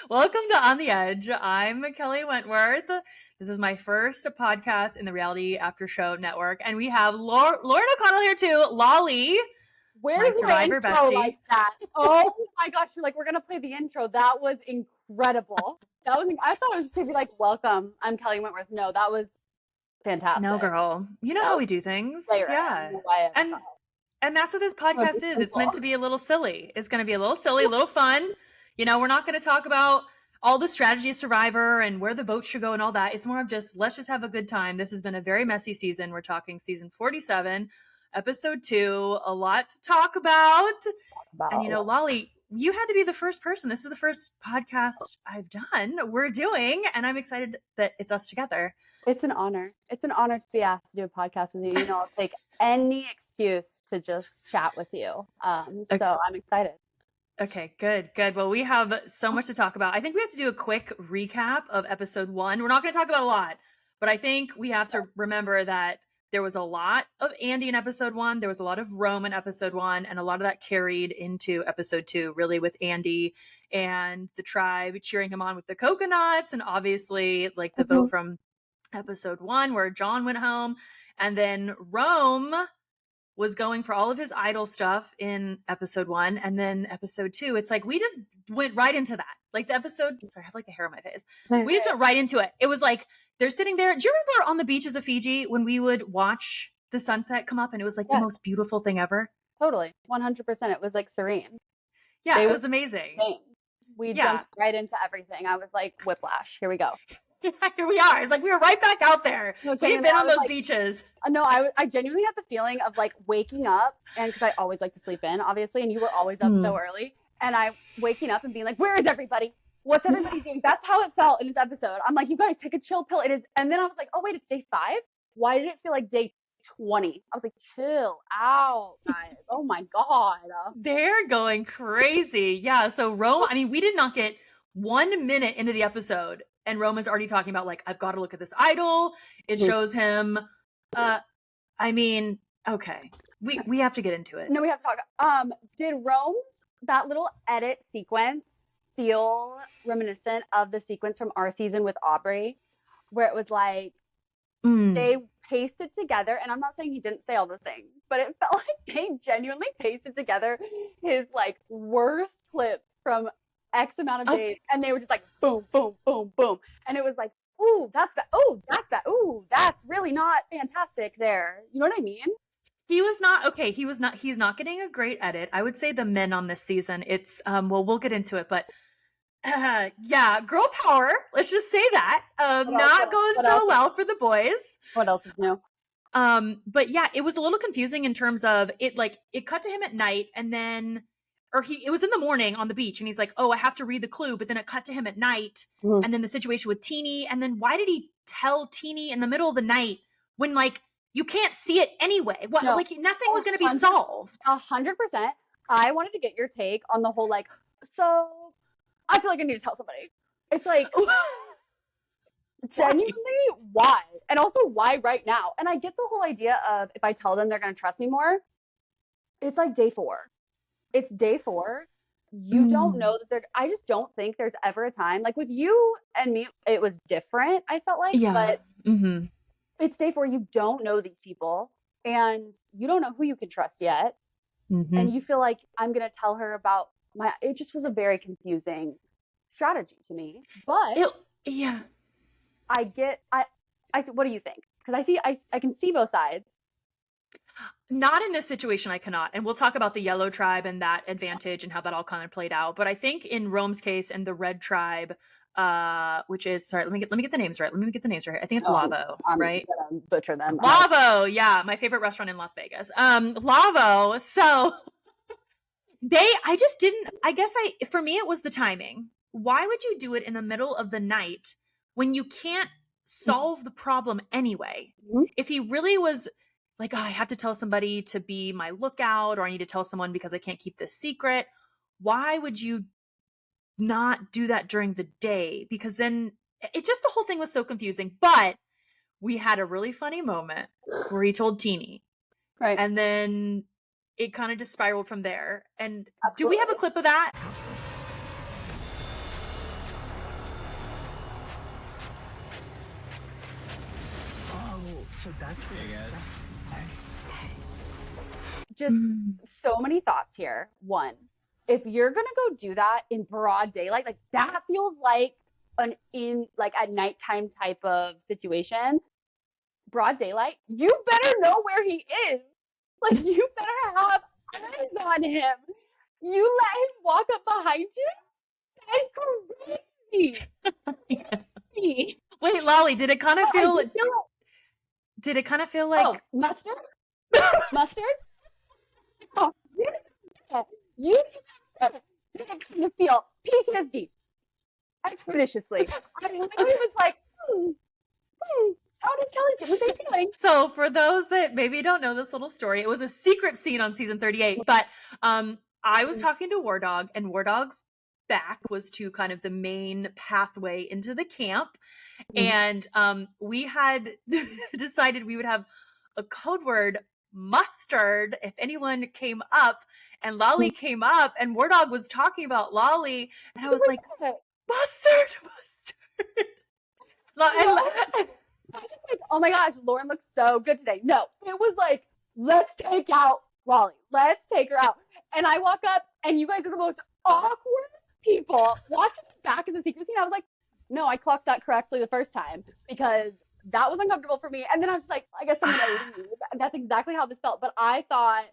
Welcome to On the Edge. I'm Kelley Wentworth. This is my first podcast in the Reality After Show Network, and we have Lauren O'Connell here too. Lolly, where's my Survivor intro bestie. like that? Oh my gosh! You're like, we're gonna play the intro. That was incredible. I thought it was just gonna be like, "Welcome, I'm Kelley Wentworth." No, that was fantastic. No, girl, you know how we do things. Yeah, and that's what this podcast is. It's meant to be a little silly. It's going to be a little silly, a little fun. You know, we're not going to talk about all the strategy of Survivor and where the votes should go and all that. It's more of just, let's just have a good time. This has been a very messy season. We're talking season 47, episode 2, a lot to talk about. And, you know, Lolly, you had to be the first person. This is the first podcast I've done. We're doing, and I'm excited that it's us together. It's an honor. It's an honor to be asked to do a podcast with you. You know, I'll take any excuse to just chat with you. So I'm excited. Okay, good. Well, we have so much to talk about. I think we have to do a quick recap of episode 1. We're not going to talk about a lot, but I think we have to remember that there was a lot of Andy in episode 1. There was a lot of Rome in episode 1, and a lot of that carried into episode 2, really with Andy and the tribe cheering him on with the coconuts, and obviously like the vote from episode 1 where John went home, and then Rome was going for all of his idol stuff in episode 1, and then episode 2, it's like we just went right into that. Like the episode, sorry, I have like the hair on my face. We just went right into it. It was like they're sitting there. Do you remember on the beaches of Fiji when we would watch the sunset come up and it was like the most beautiful thing ever? Totally, 100%. It was like serene. Yeah, it was amazing. We jumped right into everything. I was like, whiplash. Here we go. Here we are. It's like we were right back out there. No, we've been on those beaches. No, I genuinely had the feeling of like waking up, and because I always like to sleep in, obviously, and you were always up so early, and I waking up and being like, where is everybody? What's everybody doing? That's how it felt in this episode. I'm like, you guys take a chill pill. It is, and then I was like, oh wait, it's day 5. Why did it feel like day 20? I was like, chill out, guys. Oh my God. They're going crazy. Yeah. So Rome, I mean, we did not get 1 minute into the episode and Rome is already talking about like, I've got to look at this idol. It shows him, I mean, okay. We have to get into it. No, we have to talk. Did Rome's, that little edit sequence feel reminiscent of the sequence from our season with Aubrey, where it was like, they pasted together, and I'm not saying he didn't say all the things, but it felt like they genuinely pasted together his like worst clips from X amount of days, and they were just like boom, boom, boom, boom, and it was like, ooh, that's that, ooh, that's that, ooh, that's really not fantastic there. You know what I mean? He was not okay. He's not getting a great edit. I would say the men on this season, it's well, we'll get into it, but yeah, girl power. Let's just say that. Not going so well for the boys. What else is new? But yeah, it was a little confusing in terms of it. Like it cut to him at night, and then, it was in the morning on the beach, and he's like, "Oh, I have to read the clue." But then it cut to him at night, and then the situation with Teeny, and then why did he tell Teeny in the middle of the night when like you can't see it anyway? What like nothing was going to be solved. 100%. I wanted to get your take on the whole like so. I feel like I need to tell somebody. It's like, genuinely, why? And also, why right now? And I get the whole idea of if I tell them, they're going to trust me more. It's like day 4. It's day 4. You don't know that I just don't think there's ever a time. Like with you and me, it was different, I felt like. Yeah. But it's day 4. You don't know these people. And you don't know who you can trust yet. And you feel like I'm going to tell her about it just was a very confusing strategy to me, but I said, what do you think? Because I can see both sides. Not in this situation, I cannot. And we'll talk about the yellow tribe and that advantage and how that all kind of played out. But I think in Rome's case and the red tribe, which is, sorry, let me get the names right. I think it's Lavo, right? I'm butcher them. Lavo, yeah, my favorite restaurant in Las Vegas. Lavo. So for me, it was the timing. Why would you do it in the middle of the night when you can't solve the problem anyway? If he really was like, oh, I have to tell somebody to be my lookout, or I need to tell someone because I can't keep this secret, why would you not do that during the day? Because then the whole thing was so confusing. But we had a really funny moment where he told Teeny. Right. And then it kind of just spiraled from there. And do we have a clip of that? So that's what Hey, guys. Just so many thoughts here. One, if you're gonna go do that in broad daylight, like that feels like like a nighttime type of situation. Broad daylight, you better know where he is. Like you better have eyes on him. You let him walk up behind you? That's crazy. Wait, Lolly, did it kind of feel? Like, Did it kind of feel like mustard? Mustard? Oh, you did it kind of feel PTSD expeditiously. I literally was like, how did Kelley get? What are they doing? So for those that maybe don't know this little story, it was a secret scene on season 38. But I was talking to War Dog, and War Dog's back was to kind of the main pathway into the camp. And we had decided we would have a code word, mustard, if anyone came up. And Lolly came up, and War Dog was talking about Lolly, and I was like, mustard. Oh my gosh, Lauren looks so good today. No, it was like, let's take out Lolly. Let's take her out. And I walk up, and you guys are the most awkward people. Watching the back of the secret scene, I was like, no, I clocked that correctly the first time because that was uncomfortable for me. And then I was just like, I guess I'm gonna leave. And that's exactly how this felt. But I thought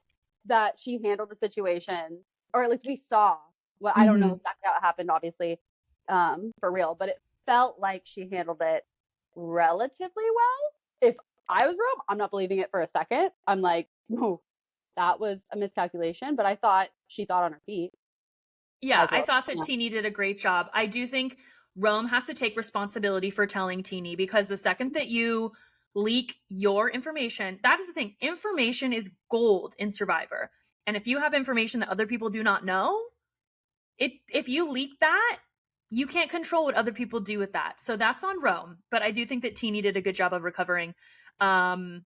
that she handled the situation, or at least we saw. Well, I don't know exactly how it happened, obviously, for real, but it felt like she handled it relatively well. If I was Rome, I'm not believing it for a second. I'm like, oh, that was a miscalculation, but I thought she thought on her feet. Yeah, I thought that Teeny did a great job. I do think Rome has to take responsibility for telling Teeny, because the second that you leak your information, that is the thing. Information is gold in Survivor. And if you have information that other people do not know, if you leak that, you can't control what other people do with that. So that's on Rome. But I do think that Teeny did a good job of recovering. And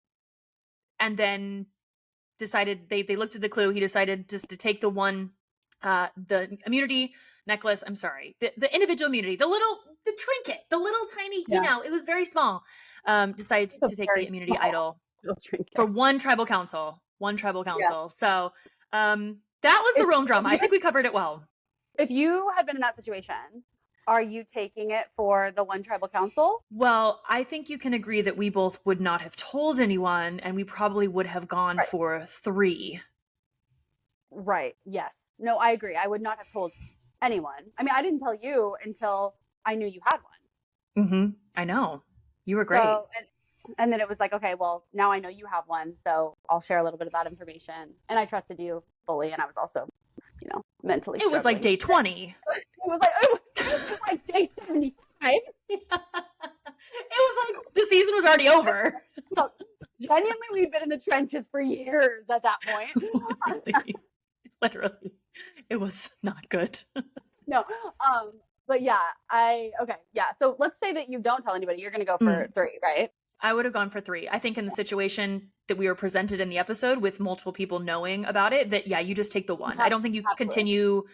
then decided they looked at the clue. He decided just to take the one, the immunity necklace. I'm sorry, the individual immunity, the trinket, the little tiny, it was very small. Decided to take the immunity idol for one tribal council. So that was the Rome drama. I think we covered it well. If you had been in that situation, are you taking it for the one tribal council? Well, I think you can agree that we both would not have told anyone, and we probably would have gone for 3. Right. Yes. No, I agree. I would not have told anyone. I mean, I didn't tell you until I knew you had one. I know. You were great. And then it was like, okay, well, now I know you have one, so I'll share a little bit of that information. And I trusted you fully, and I was also, mentally. It was like day 20. It was like day 75. It was like the season was already over. No, genuinely, we'd been in the trenches for years at that point. Literally. It was not good. No. But yeah, so let's say that you don't tell anybody, you're going to go for 3, right? I would have gone for 3. I think in the situation that we were presented in the episode with multiple people knowing about it, that you just take the one. I don't think you continue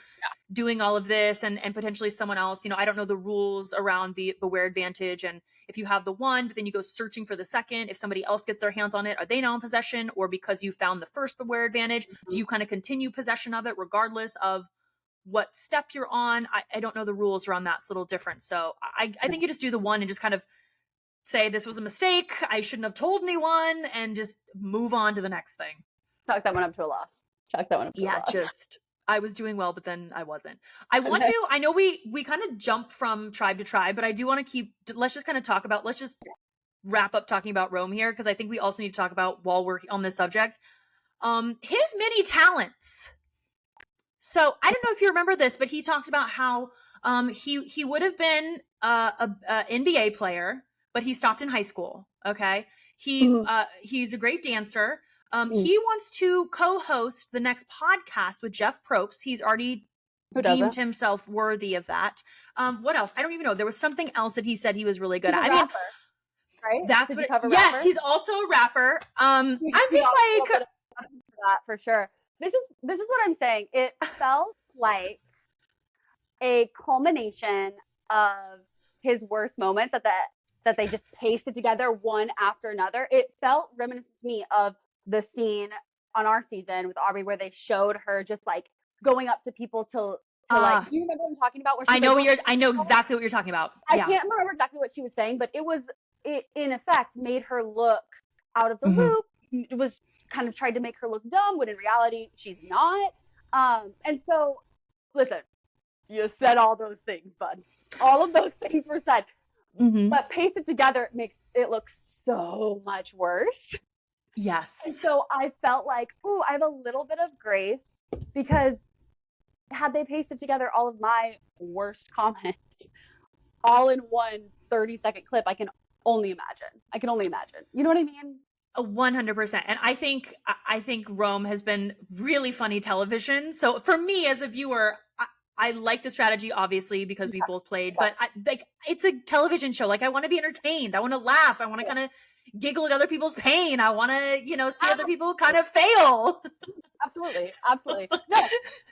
doing all of this and potentially someone else, I don't know the rules around the beware advantage. And if you have the one, but then you go searching for the second, if somebody else gets their hands on it, are they now in possession? Or because you found the first beware advantage, do you kind of continue possession of it regardless of what step you're on? I don't know the rules around that. It's a little different. So I think you just do the one and just kind of say this was a mistake, I shouldn't have told anyone, and just move on to the next thing. Chalk that one up to a loss. I was doing well, but then I wasn't. I know we kind of jump from tribe to tribe, but I do want to let's just wrap up talking about Rome here, because I think we also need to talk about, while we're on this subject, his many talents. So I don't know if you remember this, but he talked about how he would have been a NBA player, but he stopped in high school. Okay. He's a great dancer. He wants to co-host the next podcast with Jeff Probst. He's already deemed himself worthy of that. What else? I don't even know. There was something else that he said he was really good at. Right? That's what. Yes, he's also a rapper. I'm just like that for sure. This is what I'm saying. It felt like a culmination of his worst moments at the that they just pasted together one after another. It felt reminiscent to me of the scene on our season with Aubrey where they showed her just like going up to people to like, do you remember what I'm talking about? Where I she's know like, I know exactly what you're talking about. I Yeah. can't remember exactly what she was saying, but it in effect made her look out of the Mhm. loop. It was kind of tried to make her look dumb when in reality she's not. And so listen, you said all those things, bud. All of those things were said. Mhm. But pasted together, it makes it look so much worse. And Yes. so I felt like, ooh, I have a little bit of grace because had they pasted together all of my worst comments all in one 30-second clip, I can only imagine. I can only imagine. You know what I mean? 100%. And I think Rome has been really funny television. So for me as a viewer, I like the strategy obviously because we both played, but like it's a television show. Like I want to be entertained. I want to laugh. I want to kind of giggle at other people's pain. I want to, see other people kind of fail. Absolutely. Absolutely. No,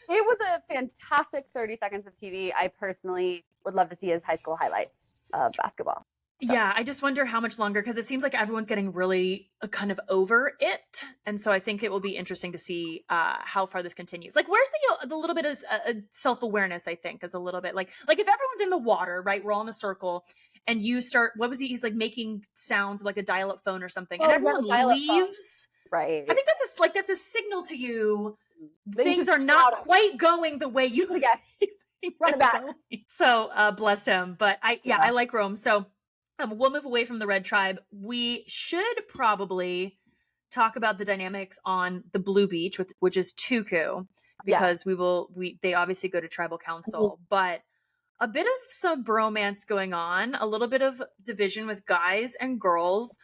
it was a fantastic 30 seconds of TV. I personally would love to see as high school highlights of basketball. So. Yeah, I just wonder how much longer because it seems like everyone's getting really kind of over it, and so I think it will be interesting to see how far this continues. Like, where's the little bit of self awareness? I think is a little bit like if everyone's in the water, right? We're all in a circle, and you start. What was he? He's like making sounds like a dial up phone or something, and everyone leaves. Right. I think that's a signal to you. Things are not not quite going the way you. Run it back. So bless him, but I like Rome. So we'll move away from the Red Tribe. We should probably talk about the dynamics on the Blue Beach, which is Tuku, because they obviously go to tribal council, but a bit of some bromance going on, a little bit of division with guys and girls.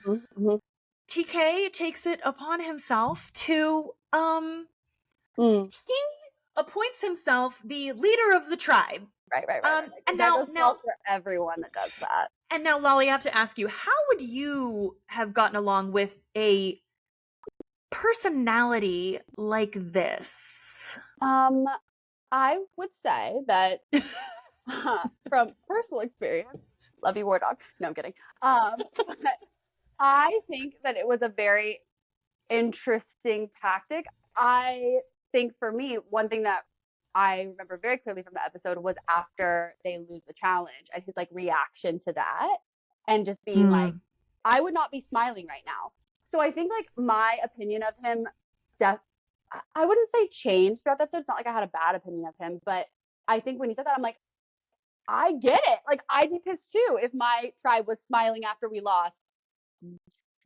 TK takes it upon himself to he appoints himself the leader of the tribe. Right. And that goes well for everyone that does that. And now, Lolly, I have to ask you, how would you have gotten along with a personality like this? I would say that from personal experience, love you, War Dog. No, I'm kidding. I think that it was a very interesting tactic. I think for me, one thing that I remember very clearly from the episode was after they lose the challenge and his like reaction to that and just being like, I would not be smiling right now. So I think like my opinion of him, I wouldn't say changed throughout that episode. It's not like I had a bad opinion of him, but I think when he said that, I'm like, I get it. Like I'd be pissed too if my tribe was smiling after we lost.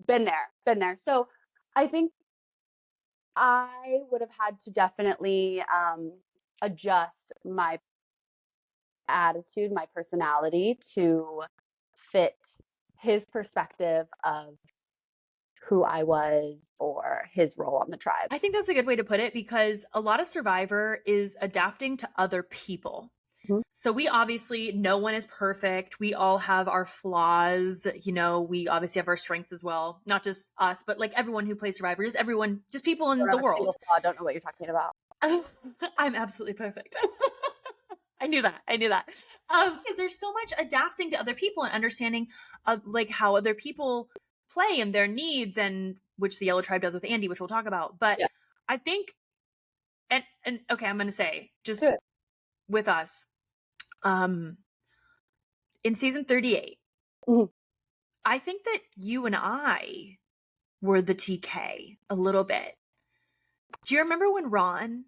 Been there. So I think I would have had to definitely adjust my attitude, my personality to fit his perspective of who I was or his role on the tribe. I think that's a good way to put it because a lot of Survivor is adapting to other people. So we obviously, no one is perfect. We all have our flaws. We obviously have our strengths as well. Not just us, but like everyone who plays Survivor, just everyone, just people in the world. I don't know what you're talking about. I'm absolutely perfect. I knew that. Because there's so much adapting to other people and understanding like how other people play and their needs, and which the Yellow Tribe does with Andy, which we'll talk about. But I think, and okay, I'm going to say just with us, in season 38, I think that you and I were the TK a little bit. Do you remember when Ron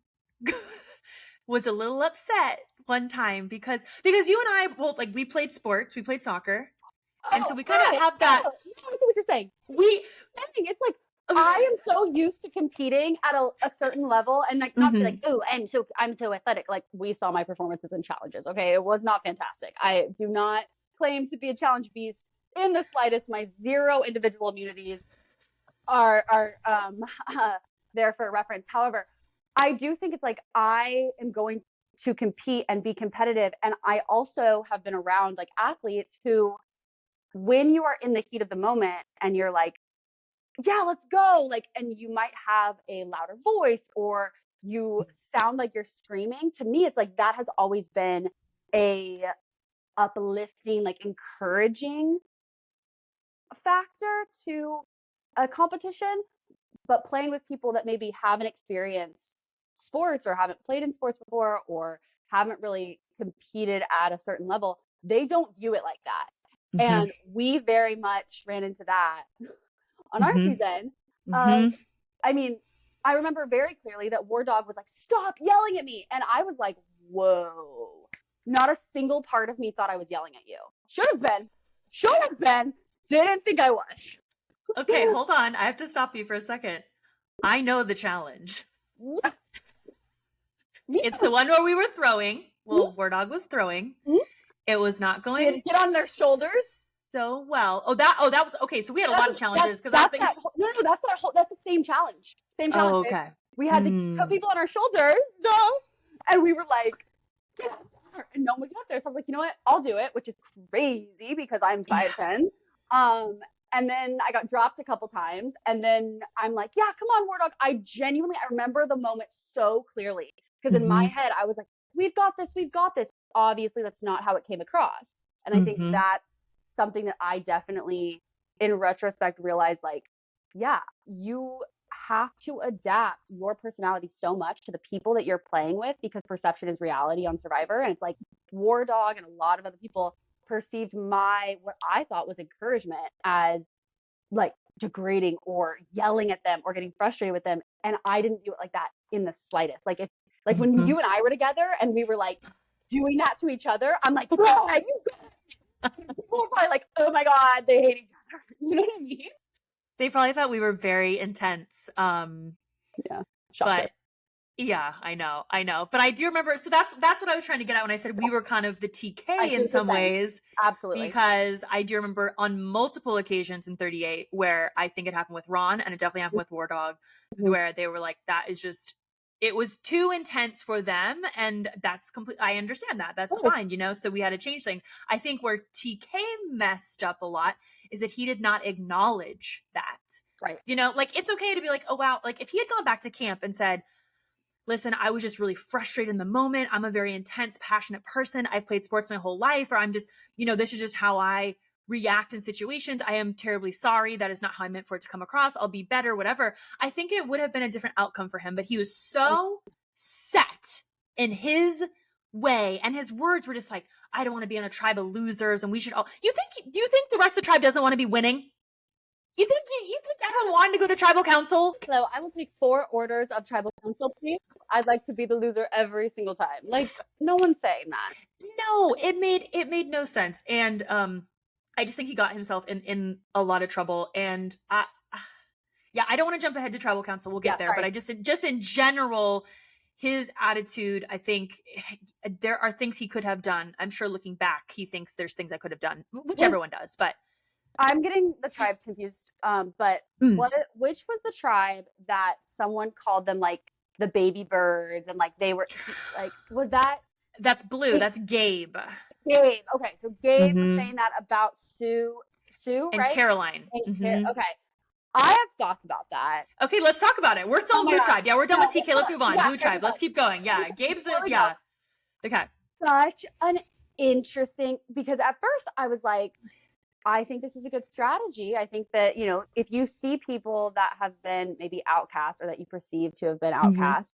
was a little upset one time because you and I both like we played sports, we played soccer, and so we kind of have that. I see what you're saying. It's like I am so used to competing at a certain level, and like not to be like, oh, I'm so athletic. Like we saw my performances and challenges. Okay, it was not fantastic. I do not claim to be a challenge beast in the slightest. My 0 individual immunities are there for reference. However, I do think it's like I am going to compete and be competitive, and I also have been around like athletes who, when you are in the heat of the moment and you're like, yeah, let's go, like, and you might have a louder voice or you sound like you're screaming. To me, it's like that has always been a uplifting, like encouraging factor to a competition, but playing with people that maybe haven't experienced sports or haven't played in sports before or haven't really competed at a certain level, they don't view it like that. Mm-hmm. And we very much ran into that on our Mm-hmm. season Mm-hmm. of, I mean, I remember very clearly that War Dog was like, stop yelling at me. And I was like, whoa. Not a single part of me thought I was yelling at you. Should have been. Should have been. Didn't think I was. Okay, hold on. I have to stop you for a second. I know the challenge. Yeah. It's the one where we were throwing. Mhm. Well, War Dog was throwing. Mhm. It was not We had to going get on their shoulders. so well. That was okay. So we had a lot of challenges because I'm That's thinking. that whole, no, that's that whole, that's the same challenge. Same challenge, Oh, babe. okay. We had to put people on our shoulders. So, and we were like, and no one would get up there. So I was like, you know what? I'll do it, which is crazy because I'm 5'10". And then I got dropped a couple times. And then I'm like, yeah, come on, War Dog. I remember the moment so clearly. Because in my head, I was like, we've got this, we've got this. Obviously, that's not how it came across. And I think that's something that I definitely, in retrospect, realized like, yeah, you have to adapt your personality so much to the people that you're playing with because perception is reality on Survivor. And it's like War Dog and a lot of other people perceived what I thought was encouragement as like degrading or yelling at them or getting frustrated with them. And I didn't do it like that in the slightest. Like when you and I were together and we were like doing that to each other, I'm like, people are probably like, oh my God, they hate each other. You know what I mean? They probably thought we were very intense. Yeah. Shocker. But yeah, I know. But I do remember. So that's what I was trying to get at when I said we were kind of the TK in some ways. Absolutely. Because I do remember on multiple occasions in 38 where I think it happened with Ron and it definitely happened with War Dog, where they were like, that is just, it was too intense for them. And that's complete. I understand that. That's fine, you know? So we had to change things. I think where TK messed up a lot is that he did not acknowledge that. Right. You know, like it's okay to be like, oh, wow. Like if he had gone back to camp and said, listen, I was just really frustrated in the moment. I'm a very intense, passionate person. I've played sports my whole life, or I'm just, you know, this is just how I react in situations. I am terribly sorry. That is not how I meant for it to come across. I'll be better, whatever. I think it would have been a different outcome for him, but he was so set in his way. And his words were just like, I don't want to be on a tribe of losers. And we should all, do you think the rest of the tribe doesn't want to be winning? You think everyone wanted to go to tribal council? So I will take 4 orders of tribal council, please. I'd like to be the loser every single time. Like no one's saying that. No, it made no sense. And I just think he got himself in a lot of trouble. And yeah, I don't want to jump ahead to tribal council. We'll get there, but I just in general, his attitude, I think there are things he could have done. I'm sure looking back, he thinks there's things I could have done, which everyone does, but I'm getting the tribes confused. But which was the tribe that someone called them like the baby birds and like they were like, was that? That's Blue. That's Gabe. Gabe. Okay. So Gabe was saying that about Sue, and right? Caroline. Okay. I have thoughts about that. Okay, let's talk about it. We're still in Blue Tribe. Yeah, we're done with TK. Let's move on. Blue Tribe. Let's keep going. Yeah, Gabe's yeah. Okay. Such an interesting, because at first I was like, I think this is a good strategy. I think that, you know, if you see people that have been maybe outcast or that you perceive to have been outcast,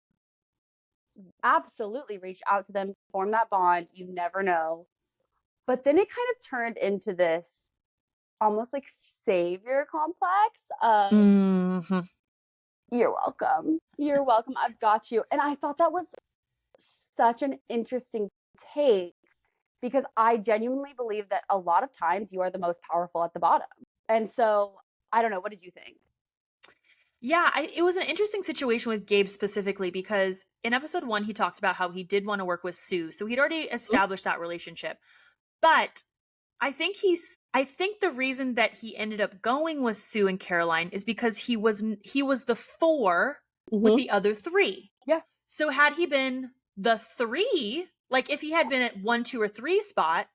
absolutely reach out to them, form that bond. You never know. But then it kind of turned into this almost like savior complex of you're welcome. You're welcome. I've got you. And I thought that was such an interesting take because I genuinely believe that a lot of times you are the most powerful at the bottom. And so, I don't know. What did you think? Yeah, it was an interesting situation with Gabe specifically because in episode 1, he talked about how he did want to work with Sue. So he'd already established that relationship. But I think the reason that he ended up going with Sue and Caroline is because he was the 4 with the other 3. Yeah. So had he been the 3, like if he had been at 1, 2, or 3 spot,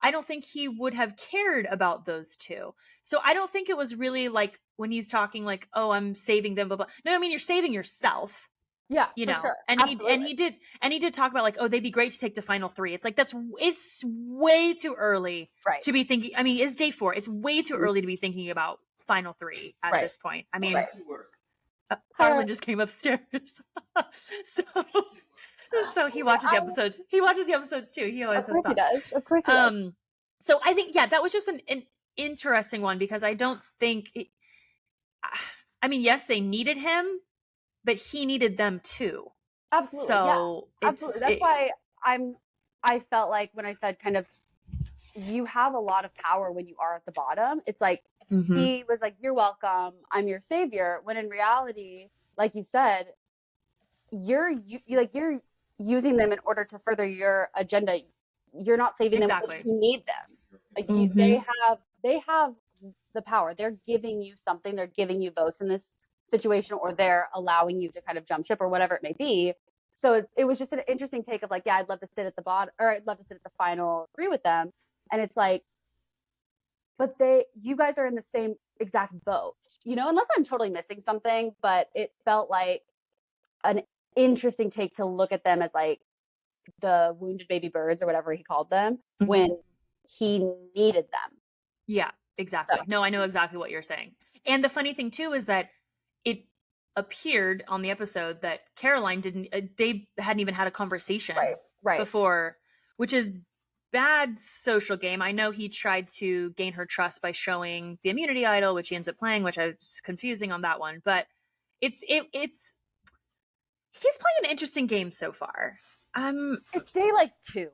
I don't think he would have cared about those 2. So I don't think it was really like when he's talking like, oh, I'm saving them, blah, blah. No, I mean, you're saving yourself. Yeah, you for know, sure. and Absolutely. he did talk about like, oh, they'd be great to take to final 3. It's like, it's way too early Right. to be thinking. I mean, it's day 4. It's way too Mhm. early to be thinking about final 3 at Right. this point. I mean, Right. Harlan just came upstairs. so he watches the episodes. He watches the episodes too. He always Of has course he thoughts. does. Of course he does. So I think, yeah, that was just an interesting one, because I don't think I mean, yes, they needed him, but he needed them too. Absolutely. Yeah. So Absolutely. That's why I felt like when I said kind of you have a lot of power when you are at the bottom. It's like Mhm. he was like, "You're welcome. I'm your savior." When in reality, like you said, you're using them in order to further your agenda. You're not saving them because Exactly. you need them. Like Mhm. they have the power. They're giving you something. They're giving you votes in this situation, or they're allowing you to kind of jump ship or whatever it may be. So it was just an interesting take of like, yeah, I'd love to sit at the bottom, or I'd love to sit at the final 3 with them. And it's like, but you guys are in the same exact boat, unless I'm totally missing something, but it felt like an interesting take to look at them as like the wounded baby birds or whatever he called them Mhm. when he needed them. Yeah, So, exactly. No, I know exactly what you're saying. And the funny thing too is that it appeared on the episode that Caroline didn't they hadn't even had a conversation right. before, which is bad social game. I know he tried to gain her trust by showing the immunity idol, which he ends up playing, which I was confusing on that one, but it's he's playing an interesting game so far. It's day like 2.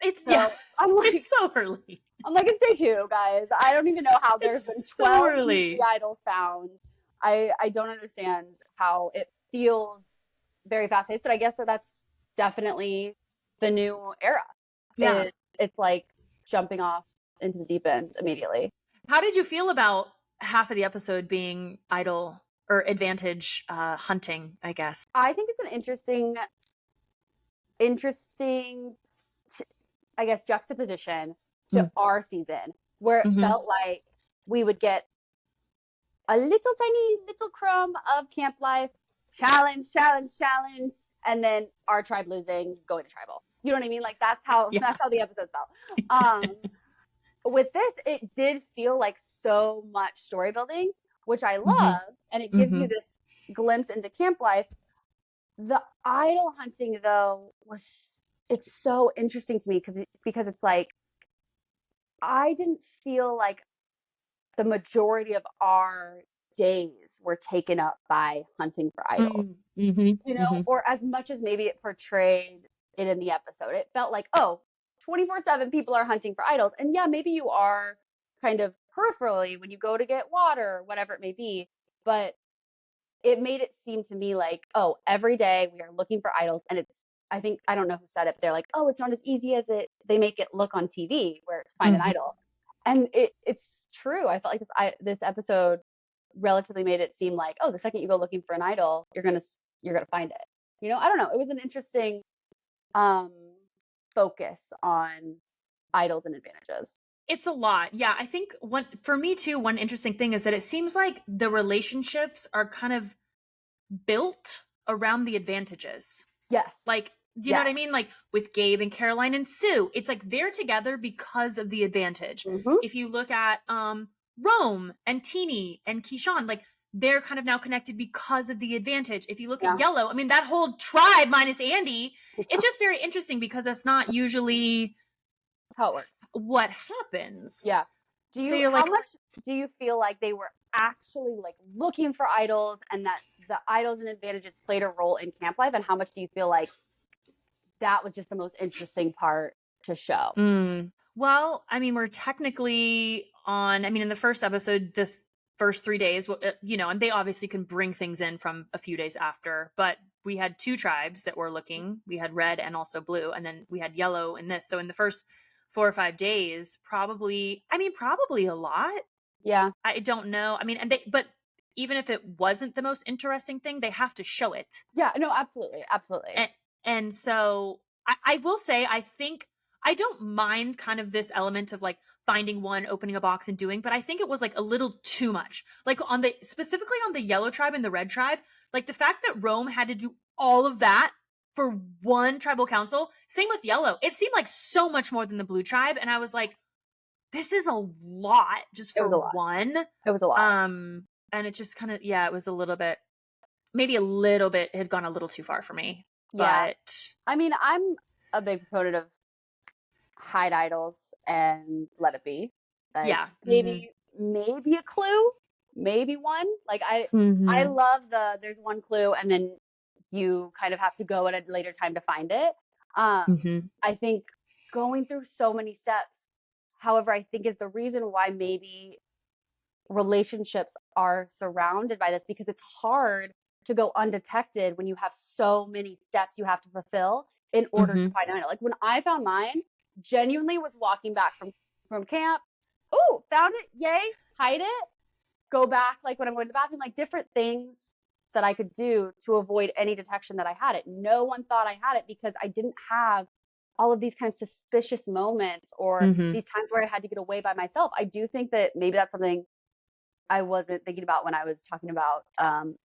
It's yeah, So I'm it's like, so early. it's day 2, guys. I don't even know how there's been It's so 12 immunity early. idols found. I don't understand how it feels very fast paced, but I guess that's definitely the new era. Yeah. It's like jumping off into the deep end immediately. How did you feel about half of the episode being idol or advantage hunting, I guess? I think it's an interesting, I guess, juxtaposition to our season, where it Mm-hmm. felt like we would get a little tiny little crumb of camp life, challenge, and then our tribe losing, going to tribal. You know what I mean? Like Yeah. that's how the episodes felt. Um, with this, it did feel like so much story building, which I Mm-hmm. love, and it gives Mm-hmm. you this glimpse into camp life. The idol hunting, though, it's so interesting to me because it's like I didn't feel like the majority of our days were taken up by hunting for idols, Mm-hmm. Mm-hmm. or as much as maybe it portrayed it in the episode. It felt like, oh, 24/7 people are hunting for idols. And yeah, maybe you are kind of peripherally when you go to get water or whatever it may be, but it made it seem to me like, oh, every day we are looking for idols, and I think, I don't know who said it, but they're like, oh, it's not as easy as they make it look on TV where it's find an Mm-hmm. idol. And it's true. I felt like this episode relatively made it seem like, oh, the second you go looking for an idol, you're gonna find it. I don't know. It was an interesting um focus on idols and advantages. It's a lot. Yeah, I think for me too, one interesting thing is that it seems like the relationships are kind of built around the advantages. Yes. Like, you know what I Yes. mean? Like with Gabe and Caroline and Sue, it's like they're together because of the advantage. Mm-hmm. If you look at Rome and Teeny and Keyshawn, like they're kind of now connected because of the advantage. If you look Yeah. at Yellow, I mean that whole tribe minus Andy, it's just very interesting because that's not usually How it works. what happens. Yeah. How much do you feel like they were actually like looking for idols, and that the idols and advantages played a role in camp life, and how much do you feel like that was just the most interesting part to show? Well, I mean, we're technically on, I mean, in the first episode, the first 3 days, and they obviously can bring things in from a few days after, but we had 2 tribes that were looking. We had red and also blue, and then we had yellow in this. So in the first 4 or 5 days, probably a lot. Yeah. I don't know. I mean, but even if it wasn't the most interesting thing, they have to show it. Yeah, no, absolutely. Absolutely. And so I will say, I think I don't mind kind of this element of like finding one, opening a box and doing, but I think it was like a little too much. Like specifically on the yellow tribe and the red tribe, like the fact that Rome had to do all of that for one tribal council. Same with yellow. It seemed like so much more than the blue tribe. And I was like, this is a lot just for one. It was a lot. And it just kind of, it was a little bit, maybe a little bit, had gone a little too far for me. Yeah. But I mean, I'm a big proponent of hide idols and let it be. Like, maybe a clue, maybe one. Like I love there's one clue and then you kind of have to go at a later time to find it. I think going through so many steps, however, I think is the reason why maybe relationships are surrounded by this, because it's hard to go undetected when you have so many steps you have to fulfill in order to find out. Like when I found mine, genuinely was walking back from camp. Oh, found it. Yay. Hide it. Go back. Like when I'm going to the bathroom, like different things that I could do to avoid any detection that I had it. No one thought I had it because I didn't have all of these kind of suspicious moments or these times where I had to get away by myself. I do think that maybe that's something I wasn't thinking about when I was talking about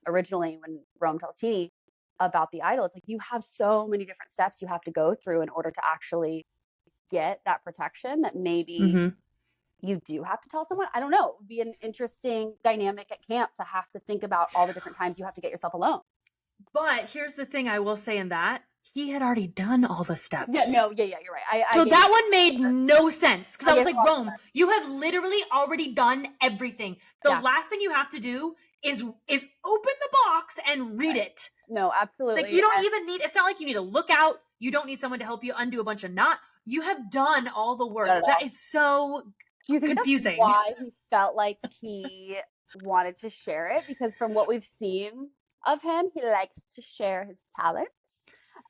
originally when Rome tells Teeny about the idol. It's like you have so many different steps you have to go through in order to actually get that protection that maybe you do have to tell someone. I don't know. It would be an interesting dynamic at camp to have to think about all the different times you have to get yourself alone. But here's the thing I will say in that. He had already done all the steps. Yeah, you're right. So that one made no sense because I was like, Rome, you have literally already done everything. The last thing you have to do is open the box and read it. No, absolutely. Like you don't even need, it's not like you need to look out. You don't need someone to help you undo a bunch of knot. You have done all the work. That is so confusing. That's why he felt like he wanted to share it? Because from what we've seen of him, he likes to share his talents.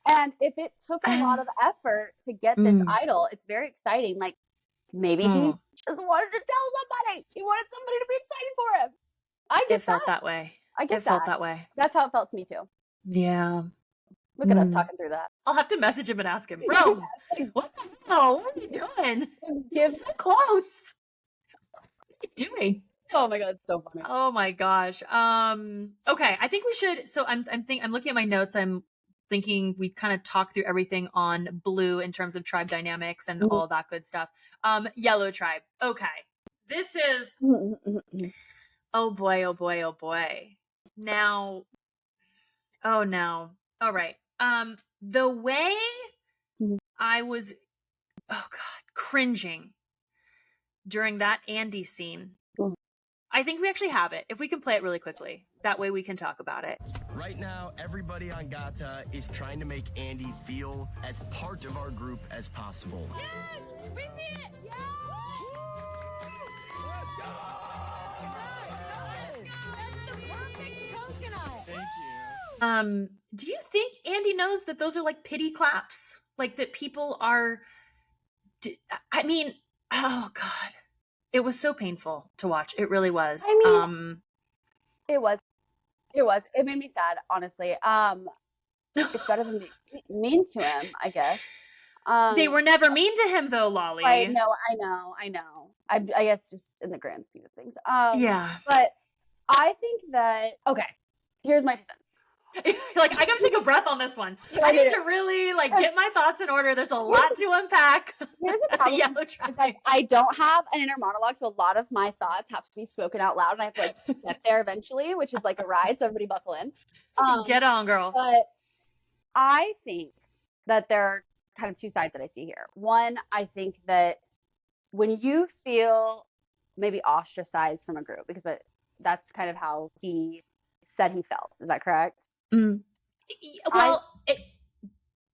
And if it took a lot of effort to get this idol, it's very exciting. Like maybe he just wanted to tell somebody. He wanted somebody to be excited for him. I get it felt that way. I get it felt that way. That's how it felt to me too. Yeah. Look at us talking through that. I'll have to message him and ask him, bro, what the hell? What are you doing? You're so close. What are you doing? Oh my god, it's so funny. Oh my gosh. Okay, I think we should. So I'm looking at my notes. I'm thinking we kind of talked through everything on blue in terms of tribe dynamics and all that good stuff. Yellow tribe. Okay, this is. Oh boy. Oh boy. Oh boy. Now. Oh no. All right. The way I was, oh god, cringing during that Andy scene. I think we actually have it. If we can play it really quickly, that way we can talk about it. Right now, everybody on Gata is trying to make Andy feel as part of our group as possible. Yes! We see it! Yes! Let's go! That's the perfect coconut! Thank you. Do you think Andy knows that those are like pity claps? Like that people are, I mean, oh god. It was so painful to watch. It really was. I mean, it was. It made me sad, honestly. It's better than being mean to him, I guess. They were never mean to him, though, Lolly. I know. I guess just in the grand scheme of things. Yeah. But I think that, okay, here's my 2 cents. Like, I gotta take a breath on this one. I need to really, get my thoughts in order. There's a lot to unpack. Here's the problem. It's like, I don't have an inner monologue, so a lot of my thoughts have to be spoken out loud, and I have to, get there eventually, which is like a ride, so everybody buckle in. Get on, girl. But I think that there are kind of 2 sides that I see here. One, I think that when you feel maybe ostracized from a group, because that's kind of how he said he felt. Is that correct? Well,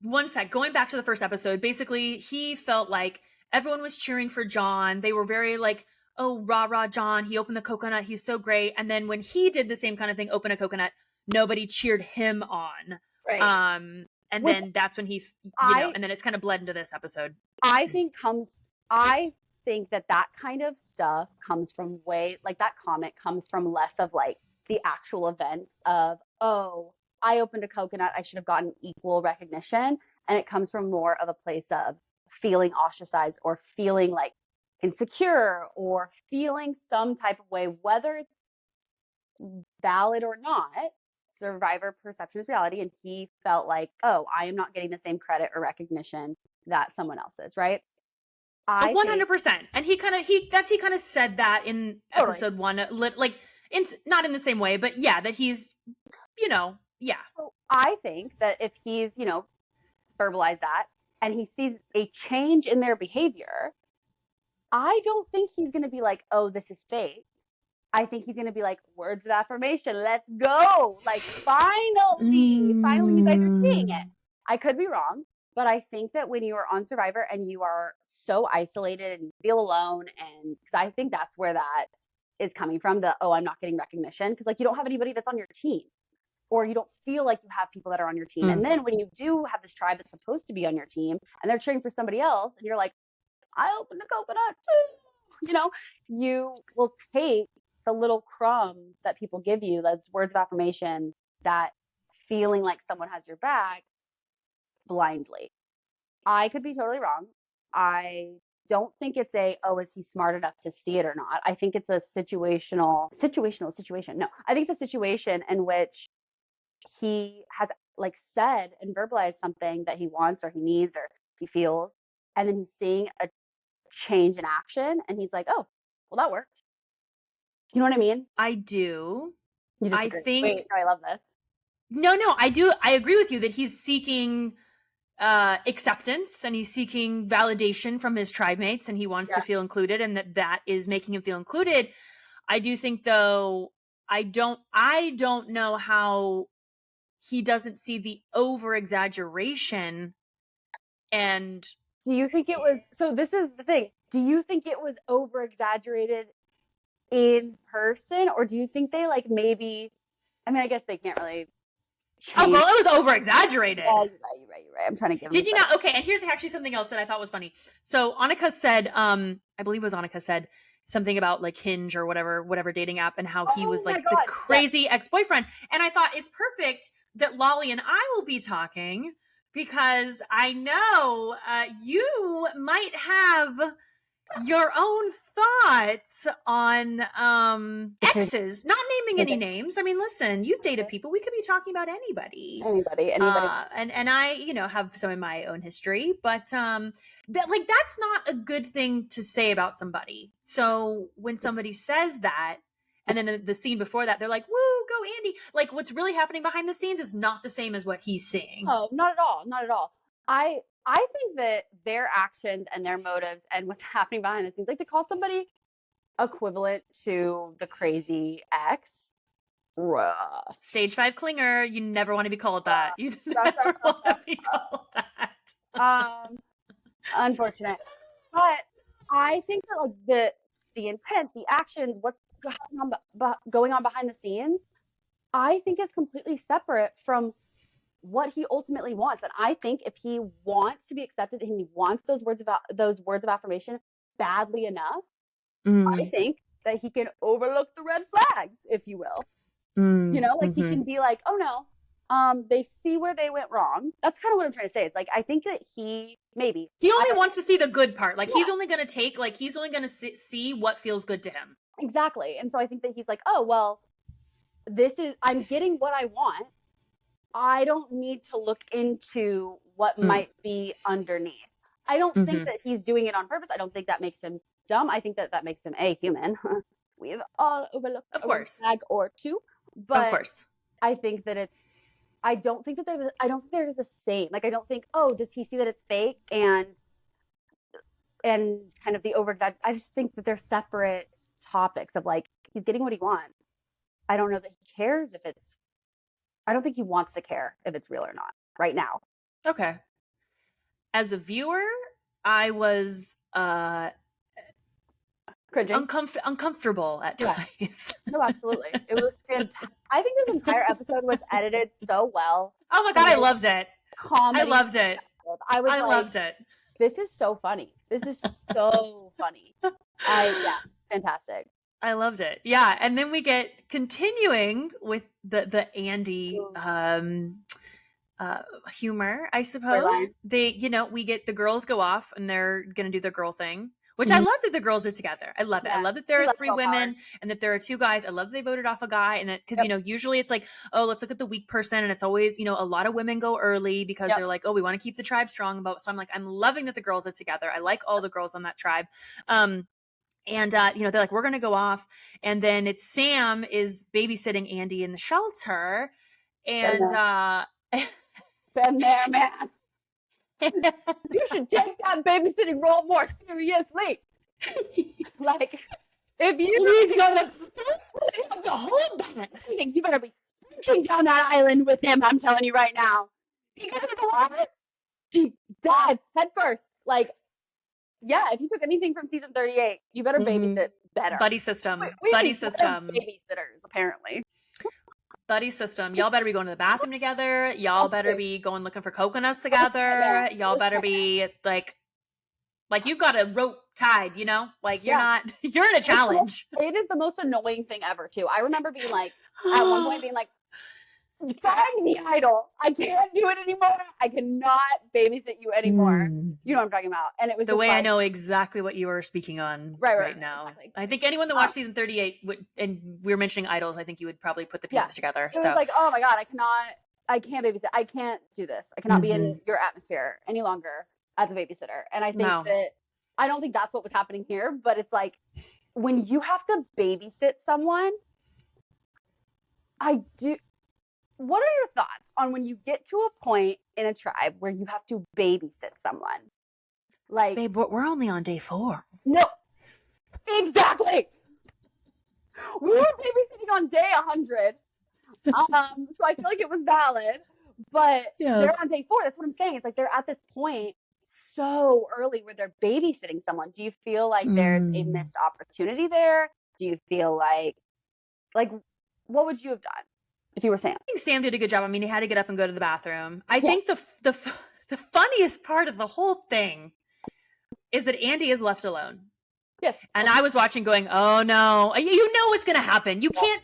one sec. Going back to the first episode, basically, he felt like everyone was cheering for John. They were very like, oh, rah, John. He opened the coconut. He's so great. And then when he did the same kind of thing, open a coconut, nobody cheered him on. Right. And then that's when he, and then it's kind of bled into this episode. I think that kind of stuff comes from that comment comes from less of like the actual event of, oh, I opened a coconut, I should have gotten equal recognition. And it comes from more of a place of feeling ostracized or feeling like insecure or feeling some type of way, whether it's valid or not. Survivor perception is reality, and he felt like, oh, I am not getting the same credit or recognition that someone else is, right? I think 100%. And he kind of said that in totally. episode 1, like not in the same way, but yeah, that he's, yeah. So I think that if he's, verbalized that and he sees a change in their behavior, I don't think he's going to be like, oh, this is fake. I think he's going to be like, words of affirmation, let's go. Like, finally you guys are seeing it. I could be wrong, but I think that when you are on Survivor and you are so isolated and you feel alone, and because I think that's where that is coming from, I'm not getting recognition, because like you don't have anybody that's on your team, or you don't feel like you have people that are on your team. And then when you do have this tribe that's supposed to be on your team and they're cheering for somebody else, and you're like, I opened a coconut too, you will take the little crumbs that people give you, those words of affirmation, that feeling like someone has your back, blindly. I could be totally wrong. I don't think it's is he smart enough to see it or not? I think it's a situational situation. No, I think the situation in which he has like said and verbalized something that he wants or he needs or he feels, and then he's seeing a change in action and he's like, oh, well, that worked. You know what I mean? I do. You I disagree. think Wait, no, I love this. No, I do. I agree with you that he's seeking acceptance and he's seeking validation from his tribe mates, and he wants to feel included, and that is making him feel included. I do think, though, I don't know how he doesn't see the over exaggeration. And do you think it was, so this is the thing, do you think it was over exaggerated in person, or do you think they like maybe, I mean, I guess they can't really change. Oh, well, it was over exaggerated. Yeah, you're right. I'm trying to give Did you not? Okay, and here's actually something else that I thought was funny. So Annika said, I believe it was Annika said something about like Hinge or whatever dating app, and how he was like the crazy ex-boyfriend. And I thought it's perfect that Lolly and I will be talking, because I know you might have your own thoughts on exes, not naming any names. I mean, listen, you've dated people. We could be talking about anybody. And I, have some in my own history, but that's not a good thing to say about somebody. So when somebody says that, and then the scene before that, they're like, woo, go Andy. Like, what's really happening behind the scenes is not the same as what he's seeing. Oh, not at all. I think that their actions and their motives and what's happening behind the scenes, like to call somebody equivalent to the crazy ex, rough. Stage 5 clinger, you never want to be called that. You never want to be called that. Unfortunate. But I think that like the intent, the actions, what's going on behind the scenes, I think is completely separate from what he ultimately wants. And I think if he wants to be accepted and he wants those words of affirmation badly enough, I think that he can overlook the red flags, if you will. He can be like, oh no, they see where they went wrong. That's kind of what I'm trying to say. It's like, I think that he only wants to see the good part. Like, he's only going to see what feels good to him. Exactly. And so I think that he's like, oh, well, I'm getting what I want. I don't need to look into what might be underneath. I don't think that he's doing it on purpose. I don't think that makes him dumb. I think that makes him a human. We've all overlooked a flag or two. But of course. I think that I don't think they're the same. Like, I don't think, oh, does he see that it's fake and kind of the over-exaggeration? I just think that they're separate topics of like, he's getting what he wants. I don't know that he cares I don't think he wants to care if it's real or not right now. Okay. As a viewer, I was uncomfortable at times. No, absolutely. It was fantastic. I think this entire episode was edited so well. Oh my God, I loved it. Comedy. I loved it. I loved it. This is so funny. This is so funny. Fantastic. I loved it. Yeah. And then we get continuing with the Andy humor, I suppose. We get the girls go off and they're going to do their girl thing. Which I love that the girls are together. I love it. I love that there She are left 3 so women hard. and that there are 2 guys. I love that they voted off a guy, and that because Yep. you know usually it's like, oh, let's look at the weak person, and it's always, you know, a lot of women go early because Yep. they're like, oh, we want to keep the tribe strong. So I'm like, I'm loving that the girls are together. I like all the girls on that tribe. And you know, they're like, we're gonna go off, and then it's Sam is babysitting Andy in the shelter, and Been there, man. You should take that babysitting role more seriously. Like, if you need to go to the whole you better be sprinting down that island with him. I'm telling you right now, because it's a lot. Deep dive head first. Like, yeah, if you took anything from season 38, you better babysit better. buddy system, We buddy need better system. babysitters, apparently. Buddy system. Y'all better be going to the bathroom together. Y'all better be going looking for coconuts together. Y'all better be like you've got a rope tied, you know? Like you're not, you're in a challenge. It is the most annoying thing ever, too. I remember being like, at one point being like, find the idol. I can't do it anymore. I cannot babysit you anymore. You know what I'm talking about. And it was the just way like, I know exactly what you are speaking on right now. exactly. I think anyone that watched season 38 would, and we were mentioning idols, I think you would probably put the pieces together. It was like, oh my God, I can't babysit. I can't do this. I cannot be in your atmosphere any longer as a babysitter. And I think I don't think that's what was happening here, but it's like when you have to babysit someone, what are your thoughts on when you get to a point in a tribe where you have to babysit someone? Like, babe, we're only on day 4. No, exactly. We were babysitting on day 100. So I feel like it was valid, but they're on day 4. That's what I'm saying. It's like they're at this point so early where they're babysitting someone. Do you feel like there's a missed opportunity there? Do you feel like what would you have done if you were Sam? I think Sam did a good job. I mean, he had to get up and go to the bathroom. I think the funniest part of the whole thing is that Andy is left alone. Yes. And I was watching going, oh no, you know what's going to happen. You can't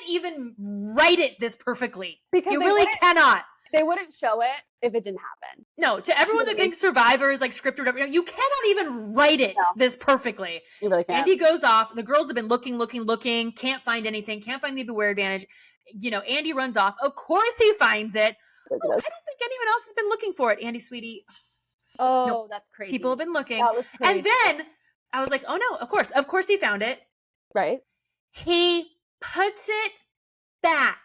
even write it this perfectly. Because you really cannot. They wouldn't show it if it didn't happen. No, to everyone that thinks Survivor is like scripted, you cannot even write it this perfectly. You really can't. Andy goes off. The girls have been looking, can't find anything, can't find the beware advantage. You know, Andy runs off. Of course he finds it. Oh, I don't think anyone else has been looking for it. Andy, sweetie. Oh, nope. That's crazy. People have been looking. That was crazy. And then I was like, oh no, of course he found it. Right. He puts it back.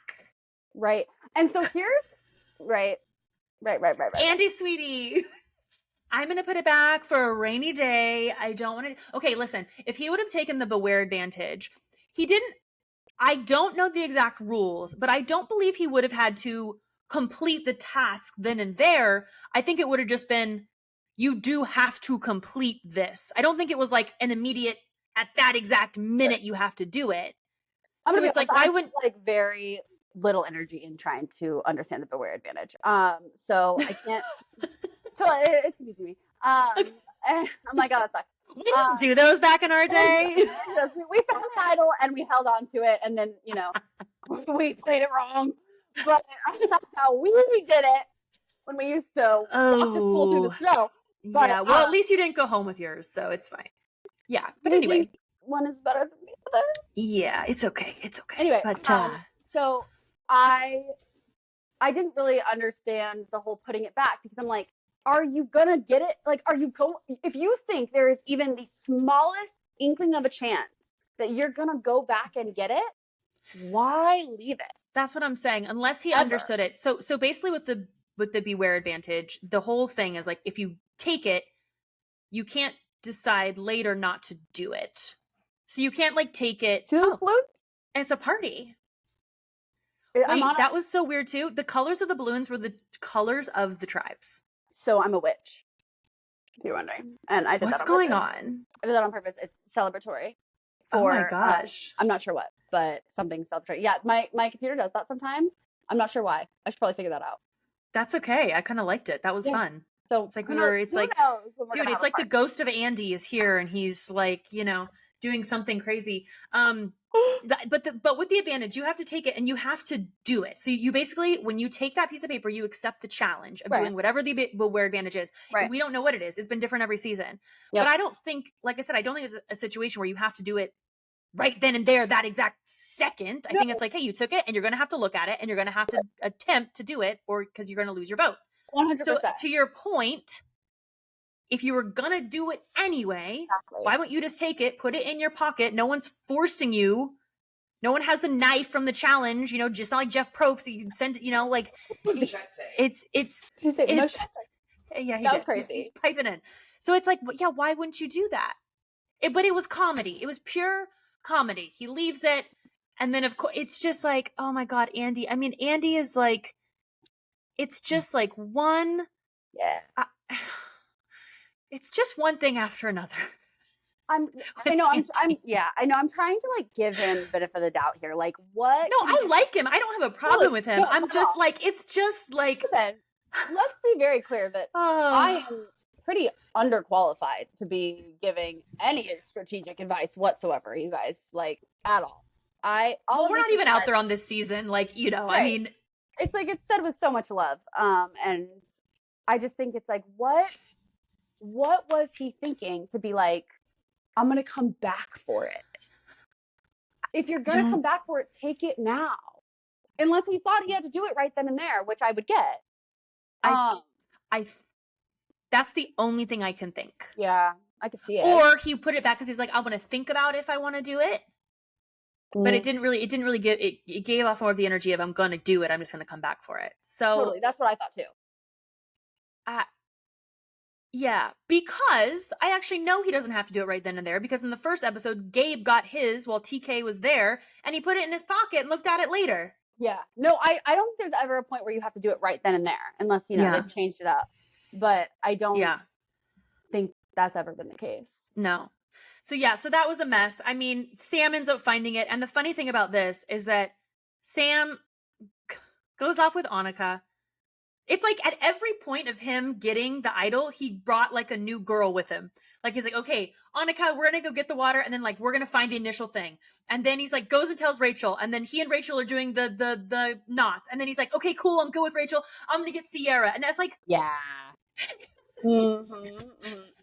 Right. And so here's right. Andy, sweetie, I'm going to put it back for a rainy day. I don't want to. Okay, listen, if he would have taken the beware advantage, he didn't. I don't know the exact rules, but I don't believe he would have had to complete the task then and there. I think it would have just been, you do have to complete this. I don't think it was like an immediate, at that exact minute you have to do it. So it's like, why wouldn't like very little energy in trying to understand the beware advantage. So I can't. So it's confusing me. And I'm like, oh, that sucks. We didn't do those back in our day. We found the idol and we held on to it, and then we played it wrong. But that's how we did it when we used to walk to school through the snow. But, yeah, well, at least you didn't go home with yours, so it's fine. Yeah, but anyway, one is better than the other. Yeah, it's okay. Anyway, but so I didn't really understand the whole putting it back, because I'm like, are you gonna get it? Like, if you think there is even the smallest inkling of a chance that you're gonna go back and get it, why leave it? That's what I'm saying. Unless he understood it. So basically with the beware advantage, the whole thing is like, if you take it, you can't decide later not to do it. So you can't like take it. And it's a party. Wait, that was so weird too. The colors of the balloons were the colors of the tribes. So I'm a witch, if you're wondering. And I did What's that on going purpose. on? I did that on purpose. It's celebratory. Oh my gosh. I'm not sure what, but something celebratory. Yeah, my computer does that sometimes. I'm not sure why. I should probably figure that out. That's okay. I kind of liked it. That was fun. So it's like dude, it's like the ghost of Andy is here, and he's like, doing something crazy. But with the advantage, you have to take it and you have to do it. So you basically, when you take that piece of paper, you accept the challenge of doing whatever the where advantage is. Right. We don't know what it is. It's been different every season. Yep. But I don't think, like I said, I don't think it's a situation where you have to do it right then and there, that exact second. I think it's like, hey, you took it and you're going to have to look at it and you're going to have to attempt to do it, or because you're going to lose your vote. 100%. So to your point, if you were going to do it anyway, why won't you just take it, put it in your pocket? No one's forcing you. No one has the knife from the challenge, you know, just not like Jeff Probst. You can send it, you know, like it's yeah, that was crazy. He's piping in. So it's like, yeah, why wouldn't you do that? But it was comedy. It was pure comedy. He leaves it. And then of course it's just like, oh my God, Andy. I mean, Andy is like, it's just like one. Yeah. It's just one thing after another. I know I'm trying to like give him a bit of the doubt here. Like what? No, I like him. I don't have a problem with him. I'm just like, it's just like. Listen, let's be very clear that I am pretty underqualified to be giving any strategic advice whatsoever, you guys, like at all. We're not even out there on this season, like, you know, right. I mean, it's like it's said with so much love. And I just think it's like, what was he thinking to be like, I'm going to come back for it? If you're going to come back for it, take it now. Unless he thought he had to do it right then and there, which I would get. That's the only thing I can think. Yeah, I could see it. Or he put it back because he's like, I want to think about if I want to do it. But it didn't really give it gave off more of the energy of, I'm going to do it. I'm just going to come back for it. So totally. That's what I thought too. Yeah, because I actually know he doesn't have to do it right then and there, because in the first episode, Gabe got his while TK was there and he put it in his pocket and looked at it later. Yeah. No, I don't think there's ever a point where you have to do it right then and there, unless, you know, they've changed it up. But I don't think that's ever been the case. No. So that was a mess. I mean, Sam ends up finding it. And the funny thing about this is that Sam goes off with Annika. It's like at every point of him getting the idol, he brought like a new girl with him. Like he's like, okay, Annika, we're going to go get the water. And then like, we're going to find the initial thing. And then he's like, goes and tells Rachel. And then he and Rachel are doing the knots. And then he's like, okay, cool. I'm good with Rachel. I'm going to get Sierra. And that's like, yeah.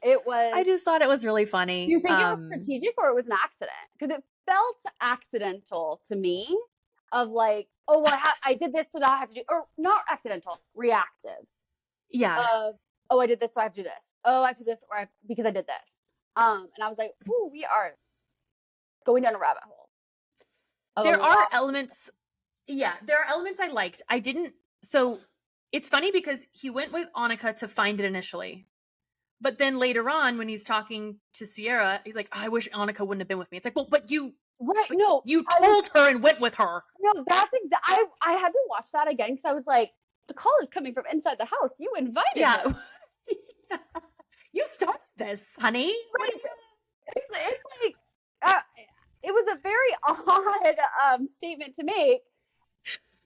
It was. I just thought it was really funny. Do you think it was strategic or it was an accident? Because it felt accidental to me. Of like, oh, well, I did this, so now I have to do, or not accidental, reactive. Yeah. Oh, I did this, so I have to do this. Oh, I have to do this, because I did this. And I was like, ooh, we are going down a rabbit hole. There are elements. Yeah, there are elements I liked. I didn't. So it's funny because he went with Annika to find it initially. But then later on, when he's talking to Sierra, he's like, oh, I wish Annika wouldn't have been with me. It's like, well, but you. Right, no. You told her and went with her. No, that's exactly. I had to watch that again because I was like, the call is coming from inside the house. You invited her. You started this, honey. Right. It's like, it was a very odd statement to make.